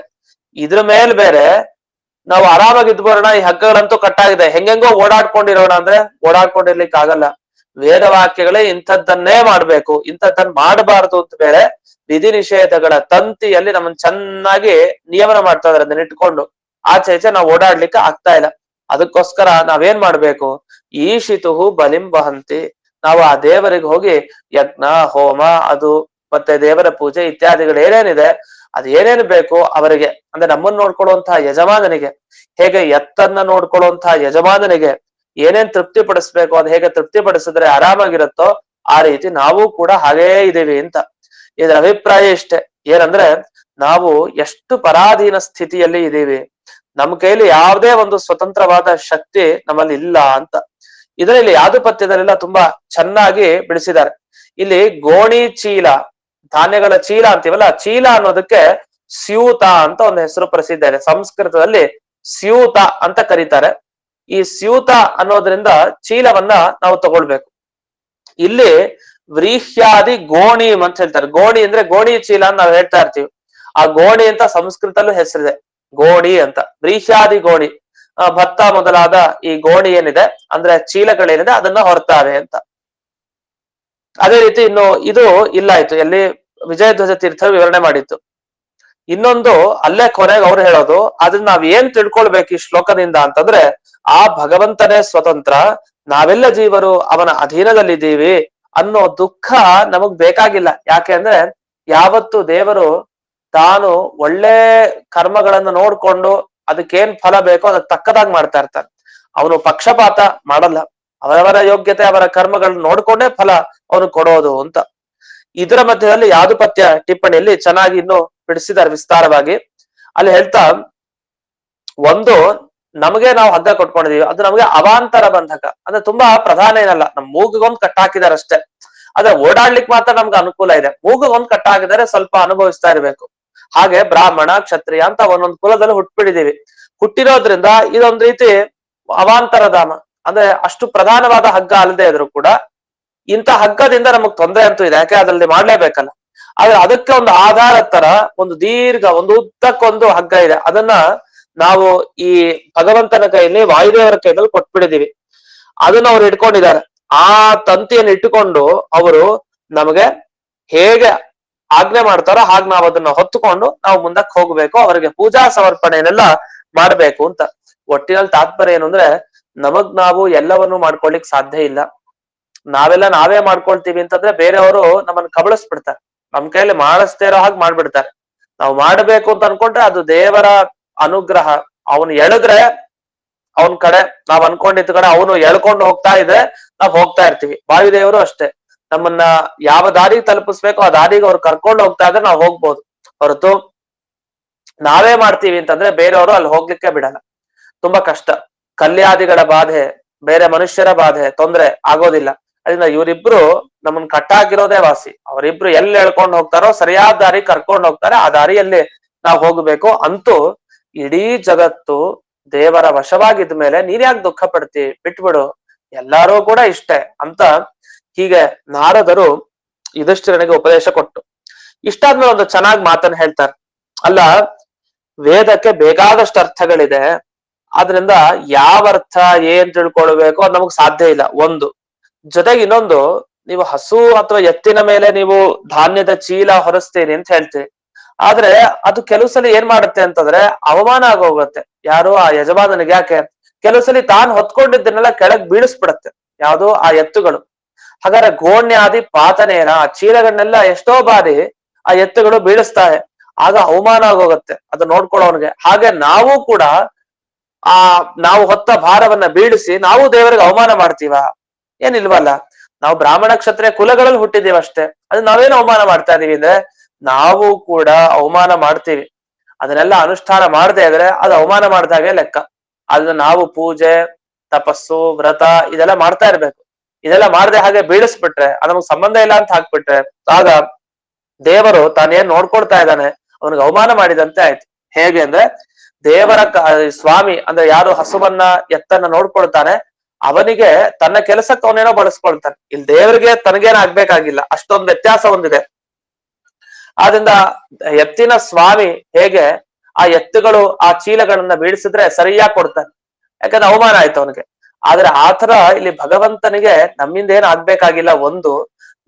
ಇದ್ರ ಮೇಲ್ ಬೇರೆ ನಾವು ಆರಾಮಾಗಿ ಇದ್ಬೋಣ, ಈ ಹಗ್ಗಗಳಂತೂ ಕಟ್ಟಾಗಿದೆ, ಹೆಂಗೆಂಗೋ ಓಡಾಡ್ಕೊಂಡಿರೋಣ ಅಂದ್ರೆ ಓಡಾಡ್ಕೊಂಡಿರ್ಲಿಕ್ಕೆ ಆಗಲ್ಲ. ವೇದವಾಕ್ಯಗಳೇ ಇಂಥದ್ದನ್ನೇ ಮಾಡ್ಬೇಕು, ಇಂಥದ್ದನ್ನ ಮಾಡಬಾರದು ಅಂತ ಬೇರೆ ವಿಧಿ ನಿಷೇಧಗಳ ತಂತಿಯಲ್ಲಿ ನಮ್ಮನ್ನ ಚೆನ್ನಾಗಿ ನಿಯಮನ ಮಾಡ್ತಾ ಇದಾರೆ. ಅದನ್ನ ಇಟ್ಕೊಂಡು ಆಚೆ ಈಚೆ ನಾವು ಓಡಾಡ್ಲಿಕ್ಕೆ ಆಗ್ತಾ ಇಲ್ಲ. ಅದಕ್ಕೋಸ್ಕರ ನಾವೇನ್ ಮಾಡ್ಬೇಕು? ಈಶಿತುಹು ಬಲಿಂ ವಹಂತಿ. ನಾವು ಆ ದೇವರಿಗೆ ಹೋಗಿ ಯಜ್ಞ, ಹೋಮ, ಅದು ಮತ್ತೆ ದೇವರ ಪೂಜೆ ಇತ್ಯಾದಿಗಳು ಏನೇನಿದೆ ಅದ್ ಏನೇನು ಬೇಕು ಅವರಿಗೆ, ಅಂದ್ರೆ ನಮ್ಮನ್ನ ನೋಡ್ಕೊಳ್ಳುವಂತಹ ಯಜಮಾನನಿಗೆ, ಹೇಗೆ ಎತ್ತನ್ನ ನೋಡ್ಕೊಳ್ಳುವಂತಹ ಯಜಮಾನನಿಗೆ ಏನೇನ್ ತೃಪ್ತಿ ಪಡಿಸ್ಬೇಕು, ಅದ್ ಹೇಗೆ ತೃಪ್ತಿ ಪಡಿಸಿದ್ರೆ ಆರಾಮಾಗಿರುತ್ತೋ ಆ ರೀತಿ ನಾವು ಕೂಡ ಹಾಗೇ ಇದೀವಿ ಅಂತ. ಇದರ ಅಭಿಪ್ರಾಯ ಇಷ್ಟೇ, ಏನಂದ್ರೆ ನಾವು ಎಷ್ಟು ಪರಾಧೀನ ಸ್ಥಿತಿಯಲ್ಲಿ ಇದೀವಿ, ನಮ್ಮ ಕೈಲಿ ಯಾವುದೇ ಒಂದು ಸ್ವತಂತ್ರವಾದ ಶಕ್ತಿ ನಮ್ಮಲ್ಲಿ ಇಲ್ಲ ಅಂತ. ಇದರಲ್ಲಿ ಯಾದುಪತ್ಯದಲ್ಲೆಲ್ಲ ತುಂಬಾ ಚೆನ್ನಾಗಿ ಬಿಡಿಸಿದ್ದಾರೆ. ಇಲ್ಲಿ ಗೋಣಿ ಚೀಲ, ಧಾನ್ಯಗಳ ಚೀಲ ಅಂತೀವಲ್ಲ, ಚೀಲ ಅನ್ನೋದಕ್ಕೆ ಸ್ಯೂತ ಅಂತ ಒಂದು ಹೆಸರು ಪ್ರಸಿದ್ಧ ಇದೆ. ಸಂಸ್ಕೃತದಲ್ಲಿ ಸ್ಯೂತ ಅಂತ ಕರೀತಾರೆ. ಈ ಸ್ಯೂತ ಅನ್ನೋದ್ರಿಂದ ಚೀಲವನ್ನ ನಾವು ತಗೊಳ್ಬೇಕು. ಇಲ್ಲಿ ವ್ರೀಹ್ಯಾದಿ ಗೋಣಿ ಅಂತ ಹೇಳ್ತಾರೆ. ಗೋಣಿ ಅಂದ್ರೆ ಗೋಣಿ ಚೀಲ ಅಂತ ನಾವು ಹೇಳ್ತಾ ಇರ್ತೀವಿ. ಆ ಗೋಣಿ ಅಂತ ಸಂಸ್ಕೃತಲ್ಲೂ ಹೆಸರಿದೆ, ಗೋಣಿ ಅಂತ. ವ್ರೀಹ್ಯಾದಿ ಗೋಣಿ, ಭತ್ತ ಮೊದಲಾದ ಈ ಗೋಣಿ ಏನಿದೆ ಅಂದ್ರೆ ಚೀಲಗಳೇನಿದೆ ಅದನ್ನ ಹೊರ್ತಾವೆ ಅಂತ. ಅದೇ ರೀತಿ ಇನ್ನು ಇದು ಇಲ್ಲ ಆಯ್ತು, ಎಲ್ಲಿ ವಿಜಯಧ್ವಜ ತೀರ್ಥರು ವಿವರಣೆ ಮಾಡಿತ್ತು. ಇನ್ನೊಂದು ಅಲ್ಲೇ ಕೊನೆಗೆ ಅವ್ರು ಹೇಳೋದು, ಅದನ್ನ ನಾವ್ ಏನ್ ತಿಳ್ಕೊಳ್ಬೇಕು ಈ ಶ್ಲೋಕದಿಂದ ಅಂತಂದ್ರೆ, ಆ ಭಗವಂತನೇ ಸ್ವತಂತ್ರ, ನಾವೆಲ್ಲ ಜೀವರು ಅವನ ಅಧೀನದಲ್ಲಿದ್ದೀವಿ ಅನ್ನೋ ದುಃಖ ನಮಗ್ ಬೇಕಾಗಿಲ್ಲ. ಯಾಕೆ ಅಂದ್ರೆ ಯಾವತ್ತು ದೇವರು ತಾನು ಒಳ್ಳೆ ಕರ್ಮಗಳನ್ನ ನೋಡ್ಕೊಂಡು ಅದಕ್ಕೇನ್ ಫಲ ಬೇಕೋ ಅದಕ್ಕೆ ತಕ್ಕದಾಗಿ ಮಾಡ್ತಾ ಇರ್ತಾನೆ. ಅವನು ಪಕ್ಷಪಾತ ಮಾಡಲ್ಲ, ಅವರವರ ಯೋಗ್ಯತೆ ಅವರ ಕರ್ಮಗಳನ್ನ ನೋಡ್ಕೊಂಡೇ ಫಲ ಅವನು ಕೊಡೋದು ಅಂತ. ಇದರ ಮಧ್ಯದಲ್ಲಿ ಯಾದುಪತ್ಯ ಟಿಪ್ಪಣಿಯಲ್ಲಿ ಚೆನ್ನಾಗಿ ಇನ್ನು ಬಿಡಿಸಿದ್ದಾರೆ ವಿಸ್ತಾರವಾಗಿ. ಅಲ್ಲಿ ಹೇಳ್ತಾ, ಒಂದು ನಮಗೆ ನಾವು ಹಗ್ಗ ಕೊಟ್ಕೊಂಡಿದೀವಿ, ಅದು ನಮಗೆ ಅವಾಂತರ ಬಂಧಕ, ಅಂದ್ರೆ ತುಂಬಾ ಪ್ರಧಾನ ಏನಲ್ಲ, ನಮ್ ಮೂಗಿಗೊಂದು ಕಟ್ಟಾಕಿದಾರೆ ಅಷ್ಟೇ. ಆದ್ರೆ ಓಡಾಡ್ಲಿಕ್ಕೆ ಮಾತ್ರ ನಮ್ಗೆ ಅನುಕೂಲ ಇದೆ. ಮೂಗಿಗೊಂದು ಕಟ್ಟಾಕಿದರೆ ಸ್ವಲ್ಪ ಅನುಭವಿಸ್ತಾ ಇರ್ಬೇಕು. ಹಾಗೆ ಬ್ರಾಹ್ಮಣ ಕ್ಷತ್ರಿಯ ಅಂತ ಒಂದೊಂದು ಕುಲದಲ್ಲಿ ಹುಟ್ಬಿಟ್ಟಿದೀವಿ. ಹುಟ್ಟಿರೋದ್ರಿಂದ ಇದೊಂದು ರೀತಿ ಅವಾಂತರ ಧಾಮ, ಅಂದ್ರೆ ಅಷ್ಟು ಪ್ರಧಾನವಾದ ಹಗ್ಗ ಅಲ್ಲದೆ ಇದ್ರು ಕೂಡ ಇಂಥ ಹಗ್ಗದಿಂದ ನಮಗ್ ತೊಂದರೆ ಅಂತೂ ಇದೆ, ಯಾಕೆ ಅದ್ರಲ್ಲಿ ಮಾಡ್ಲೇಬೇಕಲ್ಲ. ಆದ್ರೆ ಅದಕ್ಕೆ ಒಂದು ಆಧಾರ ತರ ಒಂದು ದೀರ್ಘ ಒಂದು ಉದ್ದಕ್ಕೊಂದು ಹಗ್ಗ ಇದೆ. ಅದನ್ನ ನಾವು ಈ ಭಗವಂತನ ಕೈಯಲ್ಲಿ ವಾಯುದೇವರ ಕೈಯಲ್ಲಿ ಕೊಟ್ಬಿಟ್ಟಿದೀವಿ. ಅದನ್ನ ಅವ್ರು ಇಟ್ಕೊಂಡಿದ್ದಾರೆ. ಆ ತಂತಿಯನ್ನು ಇಟ್ಟುಕೊಂಡು ಅವರು ನಮಗೆ ಹೇಗೆ ಆಜ್ಞೆ ಮಾಡ್ತಾರೋ ಹಾಗೆ ನಾವು ಅದನ್ನ ಹೊತ್ತುಕೊಂಡು ನಾವು ಮುಂದಕ್ಕೆ ಹೋಗ್ಬೇಕು, ಅವರಿಗೆ ಪೂಜಾ ಸಮರ್ಪಣೆಯನ್ನೆಲ್ಲ ಮಾಡ್ಬೇಕು ಅಂತ. ಒಟ್ಟಿನಲ್ಲಿ ತಾತ್ಪರ್ಯ ಏನು ಅಂದ್ರೆ, ನಮಗ್ ನಾವು ಎಲ್ಲವನ್ನು ಮಾಡ್ಕೊಳ್ಲಿಕ್ ಸಾಧ್ಯ ಇಲ್ಲ. ನಾವೇ ಮಾಡ್ಕೊಳ್ತೀವಿ ಅಂತಂದ್ರೆ ಬೇರೆಯವರು ನಮ್ಮನ್ನ ಕಬಳಿಸ್ಬಿಡ್ತಾರೆ, ನಮ್ ಕೈಯಲ್ಲಿ ಮಾಡಿಸ್ದೇ ಇರೋ ಹಾಗೆ ಮಾಡ್ಬಿಡ್ತಾರೆ. ನಾವು ಮಾಡ್ಬೇಕು ಅಂತ ಅನ್ಕೊಂಡ್ರೆ ಅದು ದೇವರ ಅನುಗ್ರಹ. ಅವನು ಎಳೆದ್ರೆ ಅವನ್ ಕಡೆ ನಾವ್ ಅನ್ಕೊಂಡಿದ್ದ ಕಡೆ ಅವನು ಎಳ್ಕೊಂಡು ಹೋಗ್ತಾ ಇದ್ರೆ ನಾವ್ ಹೋಗ್ತಾ ಇರ್ತೀವಿ. ವಾಯುದೇವರು ಅಷ್ಟೇ, ನಮ್ಮನ್ನ ಯಾವ ದಾರಿಗೆ ತಲುಪಿಸ್ಬೇಕು ಆ ದಾರಿಗೆ ಅವ್ರು ಕರ್ಕೊಂಡು ಹೋಗ್ತಾ ಇದ್ರೆ ನಾವು ಹೋಗ್ಬೋದು ಹೊರತು ನಾವೇ ಮಾಡ್ತೀವಿ ಅಂತಂದ್ರೆ ಬೇರೆಯವರು ಅಲ್ಲಿ ಹೋಗ್ಲಿಕ್ಕೆ ಬಿಡಲ್ಲ. ತುಂಬಾ ಕಷ್ಟ. ಕಲ್ಯಾದಿಗಳ ಬಾಧೆ, ಬೇರೆ ಮನುಷ್ಯರ ಬಾಧೆ, ತೊಂದ್ರೆ ಆಗೋದಿಲ್ಲ. ಅದರಿಂದ ಇವರಿಬ್ರು ನಮ್ಮನ್ನ ಕಟ್ಟಾಕಿರೋದೇ ವಾಸಿ. ಅವರಿಬ್ರು ಎಲ್ಲಿ ಎಳ್ಕೊಂಡು ಹೋಗ್ತಾರೋ ಸರಿಯಾದ ದಾರಿ ಕರ್ಕೊಂಡು ಹೋಗ್ತಾರೆ, ಆ ದಾರಿಯಲ್ಲಿ ನಾವು ಹೋಗ್ಬೇಕು. ಅಂತೂ ಇಡೀ ಜಗತ್ತು ದೇವರ ವಶವಾಗಿದ್ದ ಮೇಲೆ ನೀನ್ ಯಾಕೆ ದುಃಖ ಪಡ್ತಿ, ಬಿಟ್ಬಿಡು, ಎಲ್ಲಾರು ಕೂಡ ಇಷ್ಟೇ ಅಂತ ಹೀಗೆ ನಾರದರು ಯುಧಿಷ್ಠಿರನಿಗೆ ಉಪದೇಶ ಕೊಟ್ಟು ಇಷ್ಟಾದ್ಮೇಲೆ ಒಂದು ಚೆನ್ನಾಗಿ ಮಾತನ್ನ ಹೇಳ್ತಾರೆ. ಅಲ್ಲ, ವೇದಕ್ಕೆ ಬೇಕಾದಷ್ಟು ಅರ್ಥಗಳಿದೆ, ಆದ್ರಿಂದ ಯಾವ ಅರ್ಥ ಏನ್ ತಿಳ್ಕೊಳ್ಬೇಕು ಅದು ನಮಗ್ ಸಾಧ್ಯ ಇಲ್ಲ. ಒಂದು ಜೊತೆಗೆ ಇನ್ನೊಂದು, ನೀವು ಹಸು ಅಥವಾ ಎತ್ತಿನ ಮೇಲೆ ನೀವು ಧಾನ್ಯದ ಚೀಲ ಹೊರಸ್ತೀನಿ ಅಂತ ಹೇಳ್ತೀವಿ, ಆದ್ರೆ ಅದು ಕೆಲವು ಸಲ ಏನ್ ಮಾಡುತ್ತೆ ಅಂತಂದ್ರೆ ಅವಮಾನ ಆಗೋಗುತ್ತೆ. ಯಾರು ಆ ಯಜಮಾನನಿಗೆ. ಯಾಕೆ ಕೆಲವು ಸಲ ತಾನು ಹೊತ್ಕೊಂಡಿದ್ದನ್ನೆಲ್ಲ ಕೆಳಗ್ ಬೀಳಿಸ್ಬಿಡತ್ತೆ ಯಾವುದು ಆ ಎತ್ತುಗಳು. ಹಾಗಾದ್ರೆ ಗೋಣ್ಯಾದಿ ಪಾತನೇನ, ಆ ಚೀಲಗಳನ್ನೆಲ್ಲ ಎಷ್ಟೋ ಬಾರಿ ಆ ಎತ್ತುಗಳು ಬೀಳಿಸ್ತಾರೆ, ಆಗ ಅವಮಾನ ಆಗೋಗುತ್ತೆ ಅದು ನೋಡ್ಕೊಳ್ಳೋನ್ಗೆ. ಹಾಗೆ ನಾವು ಕೂಡ ನಾವು ಹೊತ್ತ ಭಾರವನ್ನ ಬೀಳಿಸಿ ನಾವು ದೇವರಿಗೆ ಅವಮಾನ ಮಾಡ್ತೀವ? ಏನಿಲ್ವಲ್ಲ. ನಾವು ಬ್ರಾಹ್ಮಣ ಕ್ಷತ್ರಿಯ ಕುಲಗಳಲ್ಲಿ ಹುಟ್ಟಿದೀವಿ ಅಷ್ಟೇ, ಅದು ನಾವೇನು ಅವಮಾನ ಮಾಡ್ತಾ ಇದೀವಿ ಅಂದ್ರೆ ನಾವು ಕೂಡ ಅವಮಾನ ಮಾಡ್ತೀವಿ. ಅದನ್ನೆಲ್ಲ ಅನುಷ್ಠಾನ ಮಾಡದೇ ಇದ್ರೆ ಅದು ಅವಮಾನ ಮಾಡ್ದಾಗೆ ಲೆಕ್ಕ. ಅದನ್ನ ನಾವು ಪೂಜೆ ತಪಸ್ಸು ವ್ರತ ಇದೆಲ್ಲ ಮಾಡ್ತಾ ಇರ್ಬೇಕು. ಇದೆಲ್ಲ ಮಾಡದೆ ಹಾಗೆ ಬೀಳಿಸ್ಬಿಟ್ರೆ, ಅದು ನಮ್ಗೆ ಸಂಬಂಧ ಇಲ್ಲ ಅಂತ ಹಾಕ್ಬಿಟ್ರೆ ಆಗ ದೇವರು ತಾನೇನ್ ನೋಡ್ಕೊಳ್ತಾ ಇದ್ದಾನೆ ಅವನಿಗೆ ಅವಮಾನ ಮಾಡಿದಂತೆ ಆಯ್ತು. ಹೇಗೆ ಅಂದ್ರೆ ದೇವರ ಸ್ವಾಮಿ ಅಂದ್ರೆ ಯಾರು ಹಸುವನ್ನ ಎತ್ತನ್ನ ನೋಡ್ಕೊಳ್ತಾನೆ ಅವನಿಗೆ ತನ್ನ ಕೆಲಸಕ್ಕೆ ಅವನೇನೋ ಬಳಸ್ಕೊಳ್ತಾನೆ. ಇಲ್ಲಿ ದೇವರಿಗೆ ತನಗೇನ ಆಗ್ಬೇಕಾಗಿಲ್ಲ, ಅಷ್ಟೊಂದು ವ್ಯತ್ಯಾಸ ಒಂದಿದೆ. ಆದ್ರಿಂದ ಎತ್ತಿನ ಸ್ವಾಮಿ ಹೇಗೆ ಆ ಎತ್ತುಗಳು ಆ ಚೀಲಗಳನ್ನ ಬೀಳಿಸಿದ್ರೆ ಸರಿಯಾಗಿ ಕೊಡ್ತಾನೆ, ಯಾಕಂದ್ರೆ ಅವಮಾನ ಆಯ್ತು ಅವನಿಗೆ. ಆದ್ರೆ ಆತರ ಇಲ್ಲಿ ಭಗವಂತನಿಗೆ ನಮ್ಮಿಂದ ಏನ್ ಆಗ್ಬೇಕಾಗಿಲ್ಲ. ಒಂದು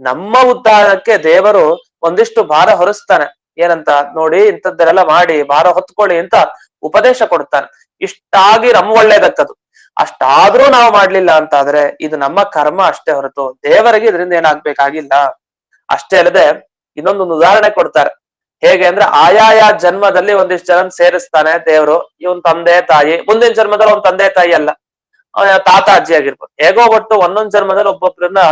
ನಮ್ಮ ಉದ್ಧಾರಕ್ಕೆ ದೇವರು ಒಂದಿಷ್ಟು ಭಾರ ಹೊರಿಸ್ತಾನೆ. ಏನಂತ ನೋಡಿ, ಇಂಥದ್ದೆಲ್ಲ ಮಾಡಿ ಭಾರ ಹೊತ್ಕೊಳ್ಳಿ ಅಂತ ಉಪದೇಶ ಕೊಡ್ತಾನೆ. ಇಷ್ಟಾಗಿ ನಮ್ ಒಳ್ಳೇದಕ್ಕದು. ಅಷ್ಟಾದ್ರೂ ನಾವು ಮಾಡ್ಲಿಲ್ಲ ಅಂತ ಆದ್ರೆ ಇದು ನಮ್ಮ ಕರ್ಮ ಅಷ್ಟೇ ಹೊರತು ದೇವರಿಗೆ ಇದರಿಂದ ಏನಾಗ್ಬೇಕಾಗಿಲ್ಲ. ಅಷ್ಟೇ ಅಲ್ಲದೆ ಇನ್ನೊಂದೊಂದು ಉದಾಹರಣೆ ಕೊಡ್ತಾರೆ. ಹೇಗೆ ಅಂದ್ರೆ ಆಯಾಯ ಜನ್ಮದಲ್ಲಿ ಒಂದಿಷ್ಟು ಜನ ಸೇರಿಸ್ತಾನೆ ದೇವ್ರು. ಇವನ್ ತಂದೆ ತಾಯಿ, ಮುಂದಿನ ಜನ್ಮದಲ್ಲಿ ಅವ್ನ ತಂದೆ ತಾಯಿ ಅಲ್ಲ, ತಾತ ಅಜ್ಜಿ ಆಗಿರ್ಬೋದು. ಹೇಗೋ ಒಟ್ಟು ಒಂದೊಂದ್ ಜನ್ಮದಲ್ಲಿ ಒಬ್ಬೊಬ್ರನ್ನ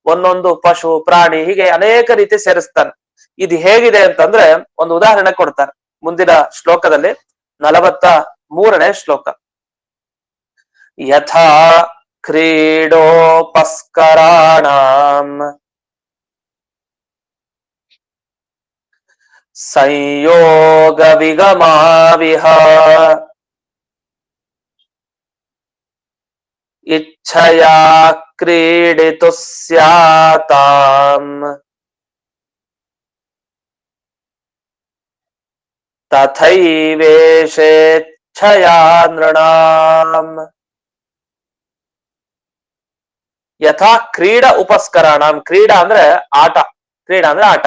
ಒಂದೊಂದು ಪಶು ಪ್ರಾಣಿ ಹೀಗೆ ಅನೇಕ ರೀತಿ ಸೇರಿಸ್ತಾನೆ. ಇದು ಹೇಗಿದೆ ಅಂತಂದ್ರೆ ಒಂದು ಉದಾಹರಣೆ ಕೊಡ್ತಾರೆ ಮುಂದಿನ ಶ್ಲೋಕದಲ್ಲಿ, 43ನೇ ಶ್ಲೋಕ. ಯಥಾ ಕ್ರೀಡೋಪಸ್ಕರಾಣಾಂ ಸಂಯೋಗ ವಿಗಮಾವಿಹ ಇಚ್ಛಯಾ ಕ್ರೀಡಿತು ಸ್ಯಾತಾಂ ತಥೈವೇಷೇಚ್ಛಯಾ ನೃಣಾಂ. ಯಥಾ ಕ್ರೀಡಾ ಉಪಸ್ಕರಾಣಾಂ. ಕ್ರೀಡಾ ಅಂದ್ರೆ ಆಟ, ಕ್ರೀಡಾ ಅಂದ್ರೆ ಆಟ.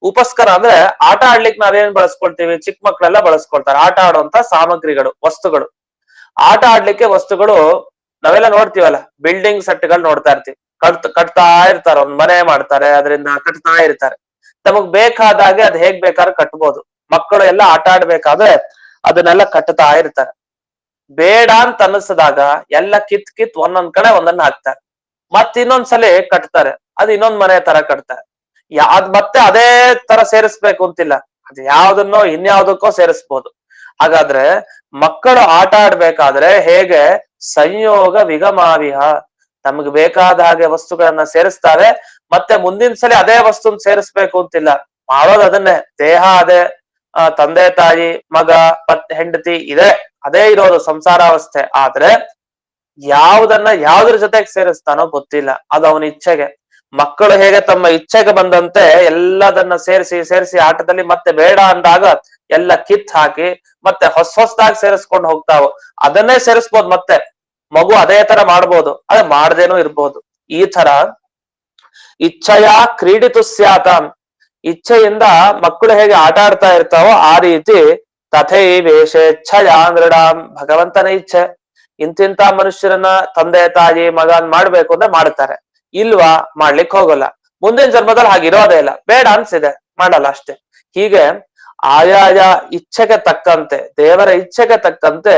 ಉಪಸ್ಕರ ಅಂದ್ರೆ ಆಟ ಆಡ್ಲಿಕ್ಕೆ ನಾವೇನ್ ಬಳಸ್ಕೊಳ್ತೀವಿ, ಚಿಕ್ಕ ಮಕ್ಕಳೆಲ್ಲ ಬಳಸ್ಕೊಳ್ತಾರೆ. ಆಟ ಆಡುವಂತ ಸಾಮಗ್ರಿಗಳು, ವಸ್ತುಗಳು. ಆಟ ಆಡ್ಲಿಕ್ಕೆ ವಸ್ತುಗಳು ನಾವೆಲ್ಲ ನೋಡ್ತೀವಲ್ಲ, ಬಿಲ್ಡಿಂಗ್ ಸೆಟ್ಗಳು ನೋಡ್ತಾ ಇರ್ತೀವಿ. ಕಟ್ತಾ ಇರ್ತಾರೆ, ಒಂದ್ ಮನೆ ಮಾಡ್ತಾರೆ, ಅದರಿಂದ ಕಟ್ತಾ ಇರ್ತಾರೆ. ನಮಗ್ ಬೇಕಾದಾಗೆ ಅದ್ ಹೇಗ್ ಬೇಕಾದ್ರೆ ಕಟ್ಬೋದು. ಮಕ್ಕಳು ಎಲ್ಲ ಆಟ ಆಡ್ಬೇಕಾದ್ರೆ ಅದನ್ನೆಲ್ಲ ಕಟ್ತಾ ಇರ್ತಾರೆ. ಬೇಡ ಅಂತ ಅನ್ನಿಸಿದಾಗ ಎಲ್ಲ ಕಿತ್ ಒಂದೊಂದ್ ಕಡೆ ಒಂದನ್ನ ಹಾಕ್ತಾರೆ. ಮತ್ ಇನ್ನೊಂದ್ಸಲಿ ಕಟ್ತಾರೆ, ಅದು ಇನ್ನೊಂದ್ ಮನೆ ತರ ಕಟ್ತಾರೆ. ಅದ್ ಮತ್ತೆ ಅದೇ ತರ ಸೇರಿಸ್ಬೇಕು ಅಂತಿಲ್ಲ, ಅದು ಯಾವ್ದನ್ನೋ ಇನ್ಯಾವುದಕ್ಕೋ ಸೇರಿಸ್ಬೋದು. ಹಾಗಾದ್ರೆ ಮಕ್ಕಳು ಆಟ ಆಡ್ಬೇಕಾದ್ರೆ ಹೇಗೆ ಸಂಯೋಗ ವಿಗಮಾವಿಹ, ನಮ್ಗೆ ಬೇಕಾದ ಹಾಗೆ ವಸ್ತುಗಳನ್ನ ಸೇರಿಸ್ತಾರೆ. ಮತ್ತೆ ಮುಂದಿನ ಸಲ ಅದೇ ವಸ್ತುನ್ ಸೇರಿಸ್ಬೇಕು ಅಂತಿಲ್ಲ, ಮಾಡೋದು ಅದನ್ನೇ. ದೇಹ ಅದೇ, ತಂದೆ ತಾಯಿ ಮಗ ಹೆಂಡತಿ ಇದೆ, ಅದೇ ಇರೋದು ಸಂಸಾರಾವಸ್ಥೆ. ಆದ್ರೆ ಯಾವ್ದನ್ನ ಯಾವ್ದ್ರ ಜೊತೆಗೆ ಸೇರಿಸ್ತಾನೋ ಗೊತ್ತಿಲ್ಲ, ಅದು ಅವನ ಇಚ್ಛೆಗೆ. ಮಕ್ಕಳು ಹೇಗೆ ತಮ್ಮ ಇಚ್ಛೆಗೆ ಬಂದಂತೆ ಎಲ್ಲದನ್ನ ಸೇರಿಸಿ ಆಟದಲ್ಲಿ ಮತ್ತೆ ಬೇಡ ಅಂದಾಗ ಎಲ್ಲ ಕಿತ್ ಹಾಕಿ ಮತ್ತೆ ಹೊಸದಾಗಿ ಸೇರಿಸ್ಕೊಂಡು ಹೋಗ್ತಾವು. ಅದನ್ನೇ ಸೇರಿಸ್ಬೋದು, ಮತ್ತೆ ಮಗು ಅದೇ ತರ ಮಾಡ್ಬೋದು, ಅದೇ ಮಾಡ್ದೇನೂ ಇರ್ಬೋದು. ಈ ತರ ಇಚ್ಛೆಯ ಕ್ರೀಡಿತು ಸ್ಯಾತಾಂ, ಇಚ್ಛೆಯಿಂದ ಮಕ್ಕಳು ಹೇಗೆ ಆಟ ಆಡ್ತಾ ಇರ್ತಾವೋ ಆ ರೀತಿ ತಥೈವೇಷೇಚ್ಛಯಾ ನೃಣಾಂ, ಭಗವಂತನ ಇಚ್ಛೆ. ಇಂತಿಂತ ಮನುಷ್ಯರನ್ನ ತಂದೆ ತಾಯಿ ಮಗನ್ ಮಾಡ್ಬೇಕು ಅಂದ್ರೆ ಮಾಡ್ತಾರೆ, ಇಲ್ವಾ ಮಾಡ್ಲಿಕ್ಕೆ ಹೋಗಲ್ಲ. ಮುಂದಿನ ಜನ್ಮದಲ್ಲಿ ಹಾಗಿರೋದೇ ಇಲ್ಲ, ಬೇಡ ಅನ್ಸಿದೆ ಮಾಡಲ್ಲ ಅಷ್ಟೇ. ಹೀಗೆ ಆಯಾಯ ಇಚ್ಛೆಗೆ ತಕ್ಕಂತೆ, ದೇವರ ಇಚ್ಛೆಗೆ ತಕ್ಕಂತೆ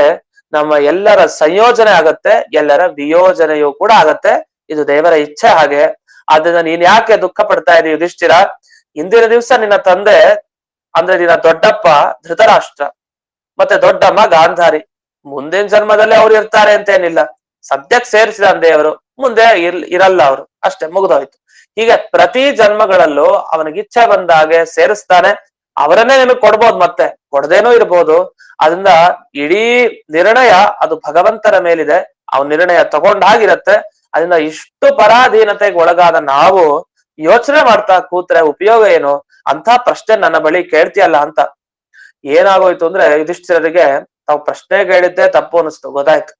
ನಮ್ಮ ಎಲ್ಲರ ಸಂಯೋಜನೆ ಆಗತ್ತೆ, ಎಲ್ಲರ ವಿಯೋಜನೆಯೂ ಕೂಡ ಆಗತ್ತೆ. ಇದು ದೇವರ ಇಚ್ಛೆ ಹಾಗೆ. ಅದನ್ನ ನೀನ್ ಯಾಕೆ ದುಃಖ ಪಡ್ತಾ ಇದೀವಿ ಯುಧಿಷ್ಠಿರ? ಇಂದಿನ ದಿವಸ ನಿನ್ನ ತಂದೆ ಅಂದ್ರೆ ನಿನ್ನ ದೊಡ್ಡಪ್ಪ ಧೃತರಾಷ್ಟ್ರ ಮತ್ತೆ ದೊಡ್ಡಮ್ಮ ಗಾಂಧಾರಿ, ಮುಂದಿನ ಜನ್ಮದಲ್ಲಿ ಅವ್ರು ಇರ್ತಾರೆ ಅಂತೇನಿಲ್ಲ. ಸದ್ಯಕ್ಕೆ ಸೇರಿಸಿದ ದೇವರು, ಮುಂದೆ ಇರಲ್ಲ ಅವರು, ಅಷ್ಟೇ ಮುಗಿದೋಯ್ತು. ಹೀಗೆ ಪ್ರತಿ ಜನ್ಮಗಳಲ್ಲೂ ಅವನಿಗೆ ಇಚ್ಛೆ ಬಂದಾಗೆ ಸೇರಿಸ್ತಾನೆ. ಅವರನ್ನೇ ನಿನಗೆ ಕೊಡ್ಬೋದು, ಮತ್ತೆ ಕೊಡದೇನೂ ಇರ್ಬೋದು. ಅದರಿಂದ ಇಡೀ ನಿರ್ಣಯ ಅದು ಭಗವಂತನ ಮೇಲಿದೆ, ಅವನ ನಿರ್ಣಯ ತಗೊಂಡಾಗಿರತ್ತೆ. ಅದರಿಂದ ಇಷ್ಟು ಪರಾಧೀನತೆಗೆ ಒಳಗಾದ ನಾವು ಯೋಚನೆ ಮಾಡ್ತಾ ಕೂತ್ರೆ ಉಪಯೋಗ ಏನು ಅಂತ ಪ್ರಶ್ನೆ ನನ್ನ ಬಳಿ ಕೇಳ್ತಿಯಲ್ಲ ಅಂತ. ಏನಾಗೋಯ್ತು ಅಂದ್ರೆ ಯುಧಿಷ್ಠಿರರಿಗೆ ತಾವು ಪ್ರಶ್ನೆ ಕೇಳಿದ್ದೆ ತಪ್ಪು ಅನಿಸ್ತು, ಗೊತ್ತಾಯ್ತು.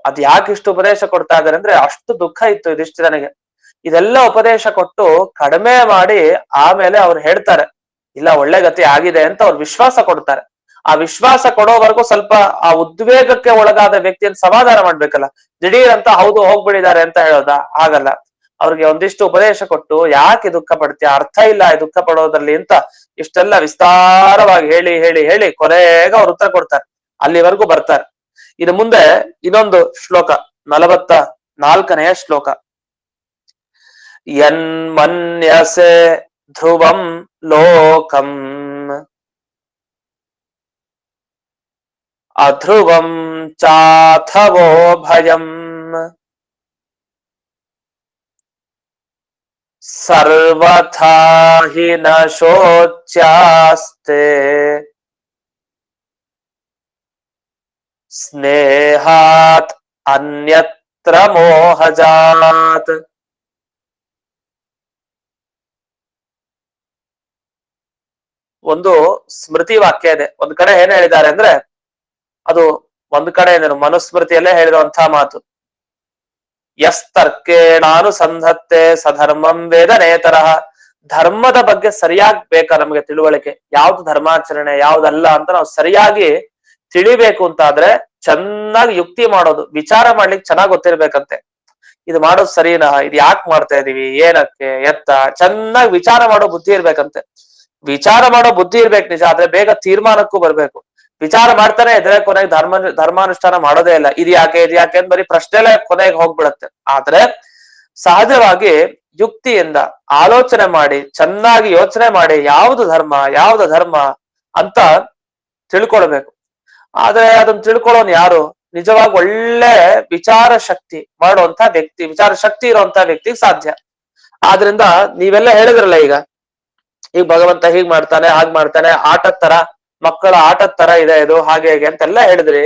ಅದ್ ಯಾಕೆ ಇಷ್ಟು ಉಪದೇಶ ಕೊಡ್ತಾ ಇದಾರೆ ಅಂದ್ರೆ ಅಷ್ಟು ದುಃಖ ಇತ್ತು ಯುಧಿಷ್ಠಿರನಿಗೆ. ಇದೆಲ್ಲ ಉಪದೇಶ ಕೊಟ್ಟು ಕಡಿಮೆ ಮಾಡಿ ಆಮೇಲೆ ಅವ್ರು ಹೇಳ್ತಾರೆ ಇಲ್ಲ ಒಳ್ಳೆ ಗತಿ ಆಗಿದೆ ಅಂತ ಅವ್ರು ವಿಶ್ವಾಸ ಕೊಡ್ತಾರೆ. ಆ ವಿಶ್ವಾಸ ಕೊಡೋವರೆಗೂ ಸ್ವಲ್ಪ ಆ ಉದ್ವೇಗಕ್ಕೆ ಒಳಗಾದ ವ್ಯಕ್ತಿಯನ್ನು ಸಮಾಧಾನ ಮಾಡ್ಬೇಕಲ್ಲ. ದಿಢೀರ್ ಅಂತ ಹೌದು ಹೋಗ್ಬಿಡಿದ್ದಾರೆ ಅಂತ ಹೇಳೋದಾ? ಆಗಲ್ಲ. ಅವ್ರಿಗೆ ಒಂದಿಷ್ಟು ಉಪದೇಶ ಕೊಟ್ಟು ಯಾಕೆ ದುಃಖ ಪಡ್ತೀಯ, ಅರ್ಥ ಇಲ್ಲ ಈ ದುಃಖ ಪಡೋದ್ರಲ್ಲಿ ಅಂತ ಇಷ್ಟೆಲ್ಲ ವಿಸ್ತಾರವಾಗಿ ಹೇಳಿ ಹೇಳಿ ಹೇಳಿ ಕೊನೆಗೆ ಅವ್ರು ಉತ್ತರ ಕೊಡ್ತಾರೆ. ಅಲ್ಲಿವರೆಗೂ ಬರ್ತಾರೆ. ಇನ್ನು ಮುಂದೆ ಇನ್ನೊಂದು ಶ್ಲೋಕ, 44ನೇ ಶ್ಲೋಕ. ಯನ್ಮನ್ಯಸೆ ಧ್ರುವಂ ಲೋಕಂ ಅಧ್ರುವಂ ಚಾಥವೋ ಭಯಂ ಸರ್ವಥಾ ಹಿ ನ ಶೋಚ್ಯಾಸ್ತೆ ಸ್ನೇಹಾತ್ ಅನ್ಯತ್ರ ಮೋಹಜಾತ್. ಒಂದು ಸ್ಮೃತಿ ವಾಕ್ಯ ಇದೆ. ಒಂದ್ ಕಡೆ ಏನ್ ಹೇಳಿದ್ದಾರೆ ಅಂದ್ರೆ, ಅದು ಒಂದ್ ಕಡೆ ಮನುಸ್ಮೃತಿಯಲ್ಲೇ ಹೇಳಿರುವಂತಹ ಮಾತು. ಯಸ್ತರ್ಕೇಣಾನುಸಂಧತ್ತೆ ಸಧರ್ಮಂ ವೇದ ನೇತರಃ. ಧರ್ಮದ ಬಗ್ಗೆ ಸರಿಯಾಗಿ ಬೇಕಾ ನಮ್ಗೆ ತಿಳುವಳಿಕೆ, ಯಾವ್ದು ಧರ್ಮಾಚರಣೆ ಯಾವ್ದಲ್ಲ ಅಂತ ನಾವು ಸರಿಯಾಗಿ ತಿಳಿಬೇಕು ಅಂತಾದ್ರೆ ಚೆನ್ನಾಗಿ ಯುಕ್ತಿ ಮಾಡೋದು, ವಿಚಾರ ಮಾಡ್ಲಿಕ್ಕೆ ಚೆನ್ನಾಗಿ ಗೊತ್ತಿರ್ಬೇಕಂತೆ. ಇದು ಮಾಡೋದು ಸರಿನಾ, ಇದು ಯಾಕೆ ಮಾಡ್ತಾ ಇದೀವಿ, ಏನಕ್ಕೆ ಎತ್ತ, ಚೆನ್ನಾಗಿ ವಿಚಾರ ಮಾಡೋ ಬುದ್ಧಿ ಇರ್ಬೇಕಂತೆ. ವಿಚಾರ ಮಾಡೋ ಬುದ್ಧಿ ಇರ್ಬೇಕು ನಿಜ, ಆದ್ರೆ ಬೇಗ ತೀರ್ಮಾನಕ್ಕೂ ಬರ್ಬೇಕು. ವಿಚಾರ ಮಾಡ್ತಾನೆ ಇದ್ರೆ ಕೊನೆಗೆ ಧರ್ಮಾನುಷ್ಠಾನ ಮಾಡೋದೇ ಇಲ್ಲ. ಇದು ಯಾಕೆ ಅಂತ ಬರೀ ಪ್ರಶ್ನೆಲೆ ಕೊನೆಗೆ ಹೋಗ್ಬಿಡತ್ತೆ. ಆದ್ರೆ ಸಹಜವಾಗಿ ಯುಕ್ತಿಯಿಂದ ಆಲೋಚನೆ ಮಾಡಿ, ಚೆನ್ನಾಗಿ ಯೋಚನೆ ಮಾಡಿ ಯಾವ್ದು ಧರ್ಮ ಅಂತ ತಿಳ್ಕೊಳ್ಬೇಕು. ಆದ್ರೆ ಅದನ್ನ ತಿಳ್ಕೊಳ್ಳೋನ್ ಯಾರು? ನಿಜವಾಗಿ ಒಳ್ಳೆ ವಿಚಾರ ಶಕ್ತಿ ಮಾಡುವಂತ ವ್ಯಕ್ತಿ, ವಿಚಾರ ಶಕ್ತಿ ಇರುವಂತ ವ್ಯಕ್ತಿಗೆ ಸಾಧ್ಯ. ಆದ್ರಿಂದ ನೀವೆಲ್ಲ ಹೇಳಿದ್ರಲ್ಲ ಈಗ ಭಗವಂತ ಹೀಗ್ ಮಾಡ್ತಾನೆ ಹಾಗ್ ಮಾಡ್ತಾನೆ, ಆಟದ ತರ, ಮಕ್ಕಳ ಆಟದ ತರ ಇದೆ ಇದು, ಹಾಗೆ ಹೇಗೆ ಅಂತೆಲ್ಲ ಹೇಳಿದ್ರಿ.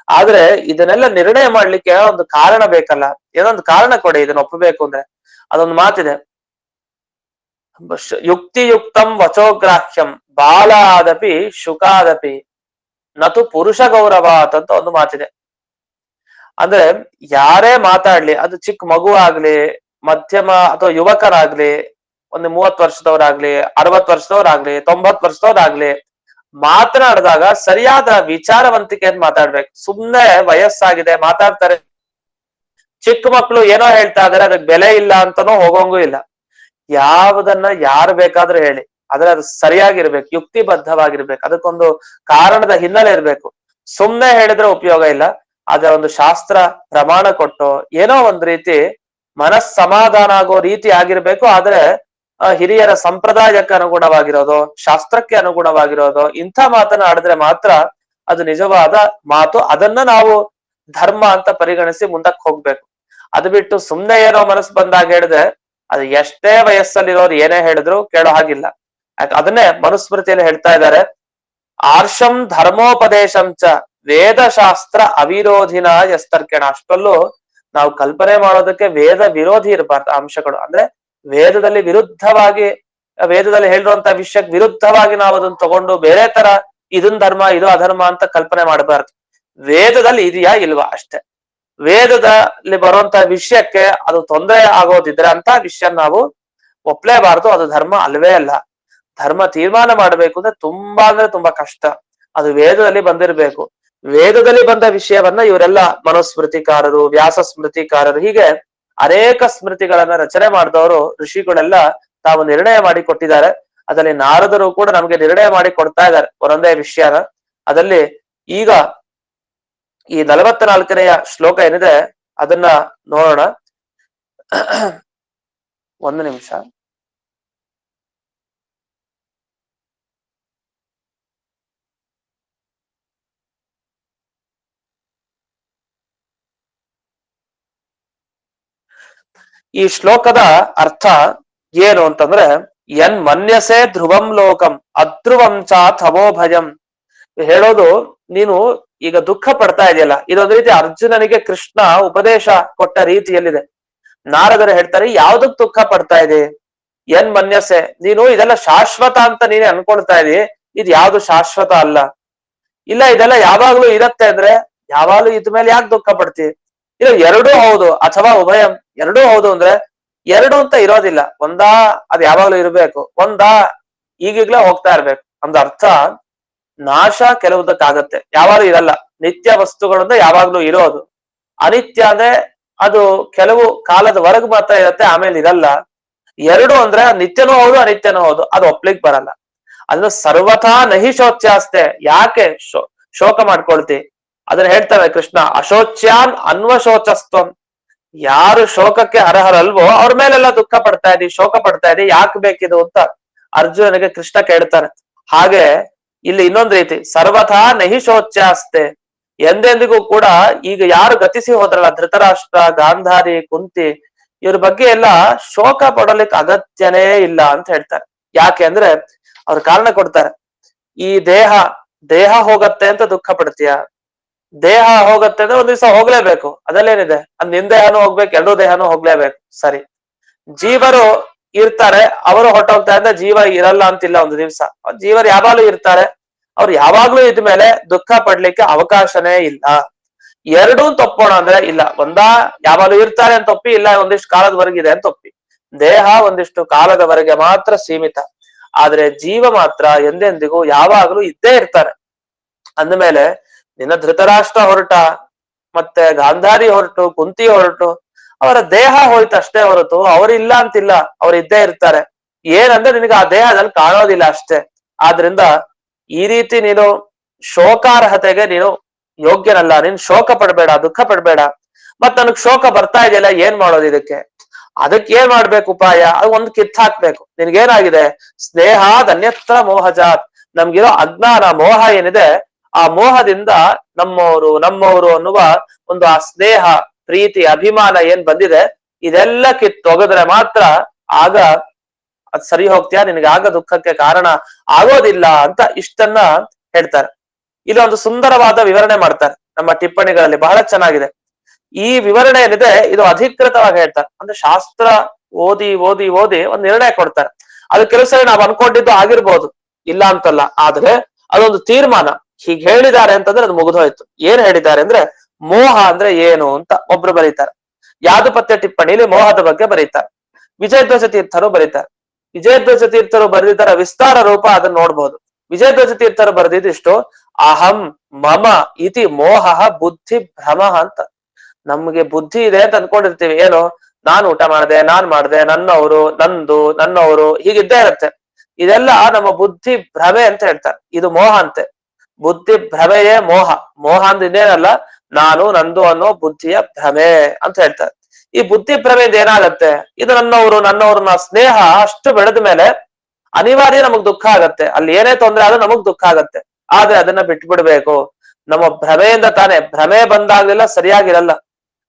ಆದ್ರೆ ಇದನ್ನೆಲ್ಲ ನಿರ್ಣಯ ಮಾಡ್ಲಿಕ್ಕೆ ಒಂದು ಕಾರಣ ಬೇಕಲ್ಲ, ಏನೊಂದು ಕಾರಣ ಕೊಡಿ ಇದನ್ನ ಒಪ್ಪಬೇಕು ಅಂದ್ರೆ. ಅದೊಂದು ಮಾತಿದೆ, ಯುಕ್ತಿಯುಕ್ತಂ ವಚೋಗ್ರಾಹ್ಯಂ ಬಾಲಾದಪಿ ಶುಕಾದಪಿ ನತು ಪುರುಷ ಗೌರವಾತ್ ಅಂತ ಒಂದು ಮಾತಿದೆ. ಅಂದ್ರೆ ಯಾರೇ ಮಾತಾಡ್ಲಿ, ಅದು ಚಿಕ್ಕ ಮಗು ಆಗ್ಲಿ, ಮಧ್ಯಮ ಅಥವಾ ಯುವಕರಾಗ್ಲಿ, ಒಂದು 30 ವರ್ಷದವರಾಗ್ಲಿ, 60 ವರ್ಷದವರಾಗ್ಲಿ, 90 ವರ್ಷದವರಾಗ್ಲಿ, ಮಾತನಾಡಿದಾಗ ಸರಿಯಾದ ವಿಚಾರವಂತಿಕೆಯನ್ನು ಮಾತಾಡ್ಬೇಕು. ಸುಮ್ನೆ ವಯಸ್ಸಾಗಿದೆ ಮಾತಾಡ್ತಾರೆ, ಚಿಕ್ಕ ಮಕ್ಕಳು ಏನೋ ಹೇಳ್ತಾ ಇದಾರೆ, ಅದಕ್ಕೆ ಬೆಲೆ ಇಲ್ಲ ಅಂತಾನೂ ಹೋಗೋಂಗೂ ಇಲ್ಲ. ಯಾವುದನ್ನ ಯಾರು ಬೇಕಾದ್ರೂ ಹೇಳಿ, ಆದ್ರೆ ಅದು ಸರಿಯಾಗಿರ್ಬೇಕು, ಯುಕ್ತಿಬದ್ಧವಾಗಿರ್ಬೇಕು, ಅದಕ್ಕೊಂದು ಕಾರಣದ ಹಿನ್ನೆಲೆ ಇರ್ಬೇಕು. ಸುಮ್ನೆ ಹೇಳಿದ್ರೆ ಉಪಯೋಗ ಇಲ್ಲ. ಆದ್ರೆ ಒಂದು ಶಾಸ್ತ್ರ ಪ್ರಮಾಣ ಕೊಟ್ಟು ಏನೋ ಒಂದ್ ರೀತಿ ಮನಸ್ಸಮಾಧಾನ ಆಗೋ ರೀತಿ ಆಗಿರ್ಬೇಕು. ಆದ್ರೆ ಹಿರಿಯರ ಸಂಪ್ರದಾಯಕ್ಕೆ ಅನುಗುಣವಾಗಿರೋದು, ಶಾಸ್ತ್ರಕ್ಕೆ ಅನುಗುಣವಾಗಿರೋದು, ಇಂಥ ಮಾತನ್ನ ಆಡಿದ್ರೆ ಮಾತ್ರ ಅದು ನಿಜವಾದ ಮಾತು. ಅದನ್ನ ನಾವು ಧರ್ಮ ಅಂತ ಪರಿಗಣಿಸಿ ಮುಂದಕ್ಕೆ ಹೋಗ್ಬೇಕು. ಅದು ಬಿಟ್ಟು ಸುಮ್ನೆ ಏನೋ ಮನಸ್ಸು ಬಂದಾಗ ಹೇಳಿದ್ರೆ ಅದು ಎಷ್ಟೇ ವಯಸ್ಸಲ್ಲಿರೋರು ಏನೇ ಹೇಳಿದ್ರು ಕೇಳೋ ಹಾಗಿಲ್ಲ. ಅದನ್ನೇ ಮನುಸ್ಮೃತಿಯಲ್ಲಿ ಹೇಳ್ತಾ ಇದ್ದಾರೆ, ಆರ್ಷಂ ಧರ್ಮೋಪದೇಶಂಚ ವೇದಶಾಸ್ತ್ರ ಅವಿರೋಧಿನ ಎಸ್ತರ್ಕೆಣ. ಅಷ್ಟರಲ್ಲೂ ನಾವು ಕಲ್ಪನೆ ಮಾಡೋದಕ್ಕೆ ವೇದ ವಿರೋಧಿ ಇರಬಾರ್ದು ಅಂಶಗಳು. ಅಂದ್ರೆ ವೇದದಲ್ಲಿ ವಿರುದ್ಧವಾಗಿ, ವೇದದಲ್ಲಿ ಹೇಳಿರುವಂತ ವಿಷಯಕ್ಕೆ ವಿರುದ್ಧವಾಗಿ ನಾವು ಅದನ್ನ ತಗೊಂಡು ಬೇರೆ ತರ ಇದನ್ ಧರ್ಮ ಇದು ಅಧರ್ಮ ಅಂತ ಕಲ್ಪನೆ ಮಾಡಬಾರ್ದು. ವೇದದಲ್ಲಿ ಇದೆಯಾ ಇಲ್ವಾ ಅಷ್ಟೇ. ವೇದದಲ್ಲಿ ಬರುವಂತ ವಿಷಯಕ್ಕೆ ಅದು ತೊಂದರೆ ಆಗೋದಿದ್ರೆ ಅಂತ ವಿಷಯ ನಾವು ಒಪ್ಲೇಬಾರ್ದು. ಅದು ಧರ್ಮ ಅಲ್ವೇ ಅಲ್ಲ. ಧರ್ಮ ತೀರ್ಮಾನ ಮಾಡ್ಬೇಕು ಅಂದ್ರೆ ತುಂಬಾ ಕಷ್ಟ. ಅದು ವೇದದಲ್ಲಿ ಬಂದಿರ್ಬೇಕು. ವೇದದಲ್ಲಿ ಬಂದ ವಿಷಯವನ್ನ ಇವರೆಲ್ಲ ಮನುಸ್ಮೃತಿಕಾರರು, ವ್ಯಾಸ ಸ್ಮೃತಿಕಾರರು, ಹೀಗೆ ಅನೇಕ ಸ್ಮೃತಿಗಳನ್ನ ರಚನೆ ಮಾಡಿದವರು ಋಷಿಗಳೆಲ್ಲ ತಾವು ನಿರ್ಣಯ ಮಾಡಿ ಕೊಟ್ಟಿದ್ದಾರೆ. ಅದರಲ್ಲಿ ನಾರದರು ಕೂಡ ನಮ್ಗೆ ನಿರ್ಣಯ ಮಾಡಿ ಕೊಡ್ತಾ ಇದ್ದಾರೆ ಒಂದೊಂದೇ ವಿಷಯನ. ಅದರಲ್ಲಿ ಈಗ ಈ 44ನೆಯ ಶ್ಲೋಕ ಏನಿದೆ ಅದನ್ನ ನೋಡೋಣ. ಒಂದು ನಿಮಿಷ. ಈ ಶ್ಲೋಕದ ಅರ್ಥ ಏನು ಅಂತಂದ್ರೆ, ಎನ್ ಮನ್ಯಸೆ ಧ್ರುವಂ ಲೋಕಂ ಅಧ್ರುವಂ ಚ ಥವೋ ಭಯಂ. ಹೇಳೋದು, ನೀನು ಈಗ ದುಃಖ ಪಡ್ತಾ ಇದೆಯಲ್ಲ, ಇದೊಂದು ರೀತಿ ಅರ್ಜುನನಿಗೆ ಕೃಷ್ಣ ಉಪದೇಶ ಕೊಟ್ಟ ರೀತಿಯಲ್ಲಿದೆ. ನಾರದರು ಹೇಳ್ತಾರೆ, ಯಾವ್ದಕ್ ದುಃಖ ಪಡ್ತಾ ಇದೆ? ಎನ್ ಮನ್ಯಸೆ, ನೀನು ಇದೆಲ್ಲ ಶಾಶ್ವತ ಅಂತ ನೀನೇ ಅನ್ಕೊಳ್ತಾ ಇದೀ, ಇದು ಯಾವ್ದು ಶಾಶ್ವತ ಅಲ್ಲ. ಇಲ್ಲ ಇದೆಲ್ಲ ಯಾವಾಗ್ಲೂ ಇರತ್ತೆ ಅಂದ್ರೆ, ಯಾವಾಗ್ಲೂ ಇದ್ಮೇಲೆ ಯಾಕೆ ದುಃಖ ಪಡ್ತಿ? ಇಲ್ಲ ಎರಡೂ ಹೌದು ಅಥವಾ ಉಭಯಂ, ಎರಡೂ ಹೌದು ಅಂದ್ರೆ ಎರಡು ಅಂತ ಇರೋದಿಲ್ಲ. ಒಂದಾ ಅದು ಯಾವಾಗ್ಲೂ ಇರ್ಬೇಕು, ಒಂದಾ ಈಗೀಗ್ಲೇ ಹೋಗ್ತಾ ಇರ್ಬೇಕು. ಅಂದ ಅರ್ಥ ನಾಶ ಕೆಲವುದಕ್ಕಾಗತ್ತೆ, ಯಾವಾಗ್ಲೂ ಇರಲ್ಲ. ನಿತ್ಯ ವಸ್ತುಗಳಿಂದ ಯಾವಾಗ್ಲೂ ಇರೋದು. ಅನಿತ್ಯ ಅಂದ್ರೆ ಅದು ಕೆಲವು ಕಾಲದವರೆಗೂ ಮಾತ್ರ ಇರತ್ತೆ, ಆಮೇಲೆ ಇರಲ್ಲ. ಎರಡು ಅಂದ್ರೆ ನಿತ್ಯನೂ ಹೌದು ಅನಿತ್ಯನೂ ಹೌದು, ಅದು ಒಪ್ಲಿಕ್ ಬರಲ್ಲ. ಅದನ್ನ ಸರ್ವಥಾ ನಹಿ ಶೋಚ್ಯಾಸ್ತೆ, ಯಾಕೆ ಶೋಕ ಮಾಡ್ಕೊಳ್ತಿ? ಅದನ್ನ ಹೇಳ್ತಾರೆ ಕೃಷ್ಣ, ಅಶೋಚ್ಯಾನ್ ಅನ್ವಶೋಚಸ್ತ್ವಂ. ಯಾರು ಶೋಕಕ್ಕೆ ಅರ್ಹರಲ್ವೋ ಅವ್ರ ಮೇಲೆಲ್ಲ ದುಃಖ ಪಡ್ತಾ ಇದಿ, ಶೋಕ ಪಡ್ತಾ ಇದಿ, ಯಾಕೆ ಬೇಕಿದು ಅಂತ ಅರ್ಜುನನಿಗೆ ಕೃಷ್ಣ ಕೇಳ್ತಾನೆ. ಹಾಗೆ ಇಲ್ಲಿ ಇನ್ನೊಂದ್ ರೀತಿ, ಸರ್ವಥಾ ನಹಿ ಶೋಚ್ಯಾಸ್ತೆ, ಎಂದೆಂದಿಗೂ ಕೂಡ ಈಗ ಯಾರು ಗತಿಸಿ ಹೋದ್ರಲ್ಲ, ಧೃತರಾಷ್ಟ್ರ, ಗಾಂಧಾರಿ, ಕುಂತಿ, ಇವ್ರ ಬಗ್ಗೆ ಎಲ್ಲ ಶೋಕ ಪಡಲಿಕ್ಕೆ ಅಗತ್ಯನೇ ಇಲ್ಲ ಅಂತ ಹೇಳ್ತಾರೆ. ಯಾಕೆ ಅಂದ್ರೆ ಅವ್ರ ಕಾರಣ ಕೊಡ್ತಾರೆ. ಈ ದೇಹ ಹೋಗತ್ತೆ ಅಂತ ದುಃಖ ಪಡ್ತೀಯ, ದೇಹ ಹೋಗತ್ತೆ ಅಂದ್ರೆ ಒಂದ್ ದಿವಸ ಹೋಗ್ಲೇಬೇಕು, ಅದಲ್ಲೇನಿದೆ, ಅದ್ ನಿನ್ ದೇಹನೂ ಹೋಗ್ಬೇಕು, ಎರಡೂ ದೇಹನೂ ಹೋಗ್ಲೇಬೇಕು. ಸರಿ, ಜೀವರು ಇರ್ತಾರೆ, ಅವರು ಹೊರಟೋಗ್ತಾರೆ ಅಂದ್ರೆ ಜೀವ ಇರಲ್ಲ ಅಂತಿಲ್ಲ. ಒಂದು ದಿವ್ಸ ಜೀವರು ಯಾವಾಗ್ಲೂ ಇರ್ತಾರೆ, ಅವ್ರು ಯಾವಾಗ್ಲೂ ಇದ್ಮೇಲೆ ದುಃಖ ಪಡ್ಲಿಕ್ಕೆ ಅವಕಾಶನೇ ಇಲ್ಲ. ಎರಡೂ ತಪ್ಪೋಣ ಅಂದ್ರೆ ಇಲ್ಲ, ಒಂದಾ ಯಾವಾಗ್ಲೂ ಇರ್ತಾರೆ ಅಂತ ಒಪ್ಪಿ, ಇಲ್ಲ ಒಂದಿಷ್ಟು ಕಾಲದವರೆಗಿದೆ ಅಂತ ಒಪ್ಪಿ. ದೇಹ ಒಂದಿಷ್ಟು ಕಾಲದವರೆಗೆ ಮಾತ್ರ ಸೀಮಿತ, ಆದ್ರೆ ಜೀವ ಮಾತ್ರ ಎಂದೆಂದಿಗೂ ಯಾವಾಗ್ಲೂ ಇದ್ದೇ ಇರ್ತಾರೆ. ಅಂದ್ಮೇಲೆ ನಿನ್ನ ಧೃತರಾಷ್ಟ್ರ ಹೊರಟ, ಮತ್ತೆ ಗಾಂಧಾರಿ ಹೊರಟು, ಕುಂತಿ ಹೊರಟು, ಅವರ ದೇಹ ಹೋಯ್ತು ಅಷ್ಟೇ ಹೊರತು ಅವರಿಲ್ಲ ಅಂತಿಲ್ಲ, ಅವ್ರು ಇದ್ದೇ ಇರ್ತಾರೆ. ಏನಂದ್ರೆ ನಿನಗೆ ಆ ದೇಹದಲ್ಲಿ ಕಾಣೋದಿಲ್ಲ ಅಷ್ಟೇ. ಆದ್ರಿಂದ ಈ ರೀತಿ ನೀನು ಶೋಕಾರ್ಹತೆಗೆ ನೀನು ಯೋಗ್ಯನಲ್ಲ. ನೀನ್ ಶೋಕ ಪಡ್ಬೇಡ, ದುಃಖ ಪಡ್ಬೇಡ. ಮತ್ ನನಗ್ ಶೋಕ ಬರ್ತಾ ಇದೆಯಲ್ಲ, ಏನ್ ಮಾಡೋದು ಅದಕ್ಕೆ ಏನ್ ಮಾಡ್ಬೇಕು ಉಪಾಯ? ಅದು ಒಂದು ಕಿತ್ ಹಾಕ್ಬೇಕು. ನಿನ್ಗೇನಾಗಿದೆ? ಸ್ನೇಹಾದ್ ಅನ್ಯತ್ರ ಮೋಹಜಾತ್. ನಮ್ಗಿರೋ ಅಜ್ಞಾನ ಮೋಹ ಏನಿದೆ, ಆ ಮೋಹದಿಂದ ನಮ್ಮವರು ಅನ್ನುವ ಒಂದು ಆ ಸ್ನೇಹ, ಪ್ರೀತಿ, ಅಭಿಮಾನ ಏನ್ ಬಂದಿದೆ, ಇದೆಲ್ಲ ಕಿತ್ತೊಗೆದ್ರೆ ಮಾತ್ರ ಆಗ ಅದ್ ಸರಿ ಹೋಗ್ತೀಯಾ. ನಿನಗೆ ಆಗ ದುಃಖಕ್ಕೆ ಕಾರಣ ಆಗೋದಿಲ್ಲ ಅಂತ ಇಷ್ಟನ್ನ ಹೇಳ್ತಾರೆ. ಇಲ್ಲೊಂದು ಸುಂದರವಾದ ವಿವರಣೆ ಮಾಡ್ತಾರೆ ನಮ್ಮ ಟಿಪ್ಪಣಿಗಳಲ್ಲಿ, ಬಹಳ ಚೆನ್ನಾಗಿದೆ. ಈ ವಿವರಣೆ ಏನಿದೆ ಇದು ಅಧಿಕೃತವಾಗಿ ಹೇಳ್ತಾರೆ. ಅಂದ್ರೆ ಶಾಸ್ತ್ರ ಓದಿ ಓದಿ ಓದಿ ಒಂದ್ ನಿರ್ಣಯ ಕೊಡ್ತಾರೆ. ಅದು ಕೆಲವು ಸರಿ ನಾವು ಅನ್ಕೊಂಡಿದ್ದು ಆಗಿರ್ಬೋದು, ಇಲ್ಲ ಅಂತಲ್ಲ. ಆದ್ರೆ ಅದೊಂದು ತೀರ್ಮಾನ. ಹೀಗೆ ಹೇಳಿದ್ದಾರೆ ಅಂತಂದ್ರೆ ಅದು ಮುಗಿದೋಯ್ತು. ಏನ್ ಹೇಳಿದ್ದಾರೆ ಅಂದ್ರೆ, ಮೋಹ ಅಂದ್ರೆ ಏನು ಅಂತ ಒಬ್ರು ಬರೀತಾರೆ. ಯಾದುಪತ್ಯ ಟಿಪ್ಪಣಿಲಿ ಮೋಹದ ಬಗ್ಗೆ ಬರೀತಾರೆ. ವಿಜಯಧ್ವಜ ತೀರ್ಥರು ಬರೀತಾರೆ. ವಿಜಯಧ್ವಜ ತೀರ್ಥರು ಬರೆದಿದ್ದರ ವಿಸ್ತಾರ ರೂಪ ಅದನ್ನ ನೋಡ್ಬೋದು. ವಿಜಯಧ್ವಜ ತೀರ್ಥರು ಬರೆದಿದ್ದಿಷ್ಟು, ಅಹಂ ಮಮ ಇತಿ ಮೋಹ ಬುದ್ಧಿ ಭ್ರಮ ಅಂತ. ನಮ್ಗೆ ಬುದ್ಧಿ ಇದೆ ಅಂತ ಅನ್ಕೊಂಡಿರ್ತೀವಿ. ಏನು, ನಾನು ಊಟ ಮಾಡ್ದೆ, ನಾನ್ ಮಾಡ್ದೆ, ನನ್ನವರು, ನಂದು, ನನ್ನವರು, ಹೀಗಿದ್ದೇ ಇರುತ್ತೆ. ಇದೆಲ್ಲ ನಮ್ಮ ಬುದ್ಧಿ ಭ್ರಮೆ ಅಂತ ಹೇಳ್ತಾರೆ. ಇದು ಮೋಹ ಅಂತೆ. ಬುದ್ಧಿ ಭ್ರಮೆಯೇ ಮೋಹ. ಮೋಹ ಅಂದ್ರೆ ಇನ್ನೇನಲ್ಲ, ನಾನು ನಂದು ಅನ್ನೋ ಬುದ್ಧಿಯ ಭ್ರಮೆ ಅಂತ ಹೇಳ್ತಾರೆ. ಈ ಬುದ್ಧಿ ಭ್ರಮೆಯಿಂದ ಏನಾಗತ್ತೆ? ಇದು ನನ್ನವ್ರನ್ನ ಸ್ನೇಹ ಅಷ್ಟು ಬೆಳೆದ ಮೇಲೆ ಅನಿವಾರ್ಯ ನಮಗ್ ದುಃಖ ಆಗತ್ತೆ. ಅಲ್ಲಿ ಏನೇ ತೊಂದ್ರೆ ಆದ್ರೂ ನಮಗ್ ದುಃಖ ಆಗತ್ತೆ. ಆದ್ರೆ ಅದನ್ನ ಬಿಟ್ಬಿಡ್ಬೇಕು. ನಮ್ಮ ಭ್ರಮೆಯಿಂದ ತಾನೇ. ಭ್ರಮೆ ಬಂದಾಗ್ಲಿಲ್ಲ ಸರಿಯಾಗಿರಲ್ಲ.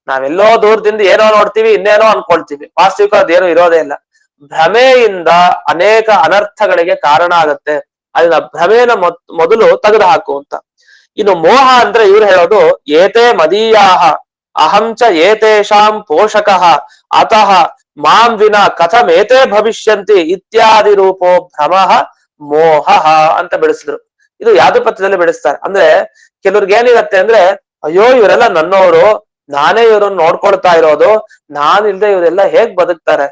ನಾವೆಲ್ಲೋ ದೂರದಿಂದ ಏನೋ ನೋಡ್ತೀವಿ, ಇನ್ನೇನೋ ಅನ್ಕೊಳ್ತೀವಿ. ವಾಸ್ತವಿಕ ಅದೇನು ಇರೋದೇ ಇಲ್ಲ. ಭ್ರಮೆಯಿಂದ ಅನೇಕ ಅನರ್ಥಗಳಿಗೆ ಕಾರಣ ಆಗತ್ತೆ. ಅದನ್ನ ಭ್ರಮೆನ ಮೊದಲು ತೆಗೆದು ಹಾಕು ಅಂತ. ಇನ್ನು ಮೋಹ ಅಂದ್ರೆ ಇವ್ರು ಹೇಳೋದು, ಏತೇ ಮದೀಯಾಹ ಅಹಂಚ ಏತೇಷಾಂ ಪೋಷಕಃ ಅತಃ ಮಾಂ ವಿನ ಕಥಂ ಏತೇ ಭವಿಷ್ಯಂತಿ ಇತ್ಯಾದಿ ರೂಪೋ ಭ್ರಮಃ ಮೋಹ ಅಂತ ಬೆಳೆಸಿದ್ರು. ಇದು ಯಾದುಪತ್ಯದಲ್ಲಿ ಬೆಳೆಸ್ತಾರೆ. ಅಂದ್ರೆ ಕೆಲವ್ರಿಗೆ ಏನಿರತ್ತೆ ಅಂದ್ರೆ, ಅಯ್ಯೋ ಇವರೆಲ್ಲ ನನ್ನವರು, ನಾನೇ ಇವ್ರನ್ನ ನೋಡ್ಕೊಳ್ತಾ ಇರೋದು, ನಾನಿಲ್ದೆ ಇವರೆಲ್ಲ ಹೇಗ್ ಬದುಕ್ತಾರೆ,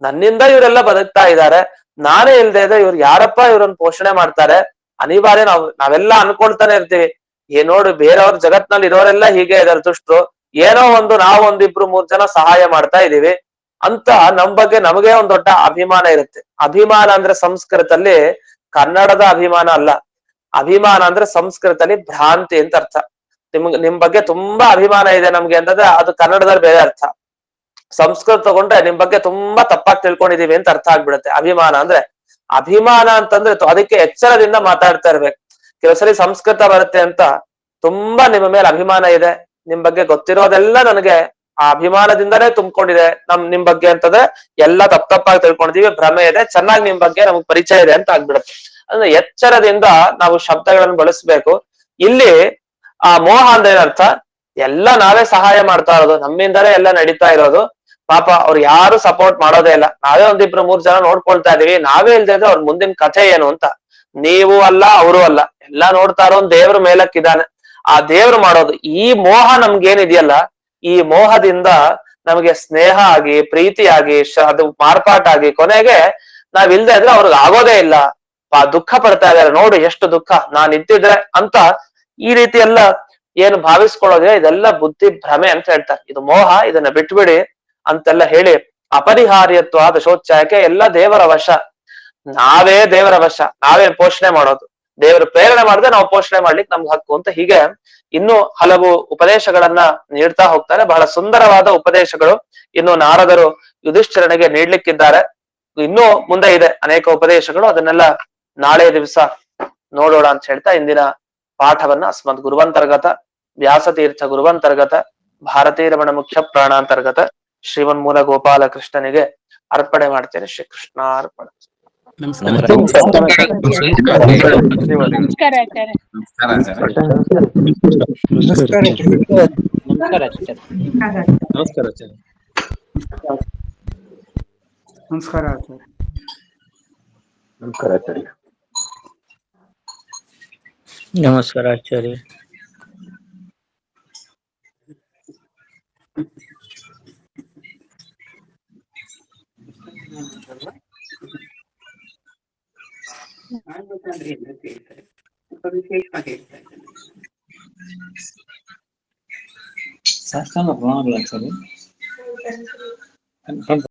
ನನ್ನಿಂದ ಇವರೆಲ್ಲ ಬದುಕ್ತಾ ಇದ್ದಾರೆ, ನಾನೇ ಇಲ್ದೇ ಇದೆ ಇವ್ರು ಯಾರಪ್ಪ ಇವ್ರನ್ನ ಪೋಷಣೆ ಮಾಡ್ತಾರೆ. ಅನಿವಾರ್ಯ ನಾವೆಲ್ಲ ಅನ್ಕೊಳ್ತಾನೆ ಇರ್ತೀವಿ, ನೋಡು ಬೇರೆಯವ್ರ ಜಗತ್ನಲ್ಲಿ ಇರೋರೆಲ್ಲ ಹೀಗೆ ಇದಾರೆ ದುಷ್ಟರು, ಏನೋ ಒಂದು ನಾವೊಂದಿಬ್ರು 3 ಜನ ಸಹಾಯ ಮಾಡ್ತಾ ಇದೀವಿ ಅಂತ ನಮ್ ಬಗ್ಗೆ ನಮಗೆ ಒಂದ್ ದೊಡ್ಡ ಅಭಿಮಾನ ಇರುತ್ತೆ. ಅಭಿಮಾನ ಅಂದ್ರೆ ಸಂಸ್ಕೃತದಲ್ಲಿ ಕನ್ನಡದ ಅಭಿಮಾನ ಅಲ್ಲ. ಅಭಿಮಾನ ಅಂದ್ರೆ ಸಂಸ್ಕೃತದಲ್ಲಿ ಭ್ರಾಂತಿ ಅಂತ ಅರ್ಥ. ನಿಮ್ ಬಗ್ಗೆ ತುಂಬಾ ಅಭಿಮಾನ ಇದೆ ನಮ್ಗೆ ಅಂತಂದ್ರೆ ಅದು ಕನ್ನಡದಲ್ಲಿ ಬೇರೆ ಅರ್ಥ. ಸಂಸ್ಕೃತ ತಗೊಂಡ್ರೆ ನಿಮ್ ಬಗ್ಗೆ ತುಂಬಾ ತಪ್ಪಾಗಿ ತಿಳ್ಕೊಂಡಿದೀವಿ ಅಂತ ಅರ್ಥ ಆಗ್ಬಿಡುತ್ತೆ. ಅಭಿಮಾನ ಅಂದ್ರೆ ಅಭಿಮಾನ ಅಂತಂದ್ರೆ ಅದಕ್ಕೆ ಎಚ್ಚರದಿಂದ ಮಾತಾಡ್ತಾ ಇರ್ಬೇಕು. ಕೆಲವು ಸರಿ ಸಂಸ್ಕೃತ ಬರುತ್ತೆ ಅಂತ ತುಂಬಾ ನಿಮ್ಮ ಮೇಲೆ ಅಭಿಮಾನ ಇದೆ, ನಿಮ್ ಬಗ್ಗೆ ಗೊತ್ತಿರೋದೆಲ್ಲ ನನಗೆ ಆ ಅಭಿಮಾನದಿಂದನೇ ತುಂಬಿಕೊಂಡಿದೆ ನಿಮ್ ಬಗ್ಗೆ ಅಂತಂದ್ರೆ ಎಲ್ಲ ತಪ್ಪಾಗಿ ತಿಳ್ಕೊಂಡಿದೀವಿ, ಭ್ರಮೆ ಇದೆ, ಚೆನ್ನಾಗಿ ನಿಮ್ ಬಗ್ಗೆ ನಮ್ಗೆ ಪರಿಚಯ ಇದೆ ಅಂತ ಆಗ್ಬಿಡುತ್ತೆ. ಅಂದ್ರೆ ಎಚ್ಚರದಿಂದ ನಾವು ಶಬ್ದಗಳನ್ನು ಬಳಸ್ಬೇಕು. ಇಲ್ಲಿ ಆ ಮೋಹ ಅಂದ್ರೆ ಏನರ್ಥ? ಎಲ್ಲ ನಾವೇ ಸಹಾಯ ಮಾಡ್ತಾ ಇರೋದು, ನಮ್ಮಿಂದಲೇ ಎಲ್ಲ ನಡೀತಾ ಇರೋದು. ಪಾಪ ಅವ್ರು ಯಾರು ಸಪೋರ್ಟ್ ಮಾಡೋದೇ ಇಲ್ಲ, ನಾವೇ ಒಂದಿಬ್ರು 3 ಜನ ನೋಡ್ಕೊಳ್ತಾ ಇದೀವಿ, ನಾವೇ ಇಲ್ದೇ ಇದ್ರೆ ಅವ್ರ ಮುಂದಿನ ಕಥೆ ಏನು ಅಂತ. ನೀವು ಅಲ್ಲ, ಅವರು ಅಲ್ಲ, ಎಲ್ಲಾ ನೋಡ್ತಾ ಇರೋ ದೇವ್ರ ಮೇಲಕ್ಕಿದ್ದಾನೆ, ಆ ದೇವ್ರು ಮಾಡೋದು. ಈ ಮೋಹ ನಮ್ಗೇನಿದೆಯಲ್ಲ, ಈ ಮೋಹದಿಂದ ನಮಗೆ ಸ್ನೇಹ ಆಗಿ, ಪ್ರೀತಿ ಆಗಿ, ಅದು ಮಾರ್ಪಾಟಾಗಿ ಕೊನೆಗೆ ನಾವ್ ಇಲ್ದೇ ಇದ್ರೆ ಅವ್ರಿಗೆ ಆಗೋದೇ ಇಲ್ಲ. ದುಃಖ ಪಡ್ತಾ ಇದಾರೆ, ನೋಡು ಎಷ್ಟು ದುಃಖ, ನಾನ್ ಇದ್ದಿದ್ರೆ ಅಂತ ಈ ರೀತಿ ಎಲ್ಲ ಏನು ಭಾವಿಸ್ಕೊಳ್ಳೋದೇ ಇದೆಲ್ಲ ಬುದ್ಧಿ ಭ್ರಮೆ ಅಂತ ಹೇಳ್ತಾರೆ. ಇದು ಮೋಹ, ಇದನ್ನ ಬಿಟ್ಬಿಡಿ ಅಂತೆಲ್ಲ ಹೇಳಿ ಅಪರಿಹಾರ್ಯತ್ವ ದಶೋಚ್ಚಾಯಕ್ಕೆ ಎಲ್ಲ ದೇವರ ವಶ. ನಾವೇ ದೇವರ ವಶ, ನಾವೇನ್ ಪೋಷಣೆ ಮಾಡೋದು, ದೇವರು ಪ್ರೇರಣೆ ಮಾಡಿದ್ರೆ ನಾವು ಪೋಷಣೆ ಮಾಡ್ಲಿಕ್ಕೆ ನಮ್ಗೆ ಹಕ್ಕು ಅಂತ. ಹೀಗೆ ಇನ್ನೂ ಹಲವು ಉಪದೇಶಗಳನ್ನ ನೀಡ್ತಾ ಹೋಗ್ತಾರೆ. ಬಹಳ ಸುಂದರವಾದ ಉಪದೇಶಗಳು ಇನ್ನು ನಾರದರು ಯುಧಿಷ್ಠಿರನಿಗೆ ನೀಡ್ಲಿಕ್ಕಿದ್ದಾರೆ. ಇನ್ನೂ ಮುಂದೆ ಇದೆ ಅನೇಕ ಉಪದೇಶಗಳು, ಅದನ್ನೆಲ್ಲ ನಾಳೆ ದಿವಸ ನೋಡೋಣ ಅಂತ ಹೇಳ್ತಾ ಇಂದಿನ ಪಾಠವನ್ನ ಅಸ್ಮದ್ ಗುರುವಂತರ್ಗತ ವ್ಯಾಸತೀರ್ಥ ಗುರುವಂತರ್ಗತ ಭಾರತೀ ರಮಣ ಮುಖ್ಯ ಪ್ರಾಣಾಂತರ್ಗತ ಶ್ರೀಮನ್ಮೂಲ ಗೋಪಾಲ ಕೃಷ್ಣನಿಗೆ ಅರ್ಪಣೆ ಮಾಡ್ತೇನೆ. ಶ್ರೀಕೃಷ್ಣ ಅರ್ಪಣೆ. ನಮಸ್ಕಾರ. ನಮಸ್ಕಾರ ಆಚಾರ್ಯ. ನಮಸ್ಕಾರ ಆಚಾರ್ಯ. ನಮಸ್ಕಾರ ಆಚಾರ್ಯ. ಸಾಷ್ಟಾಂಗ ಪ್ರಣಾಮಗಳು ಆಚಾರ್ಯ.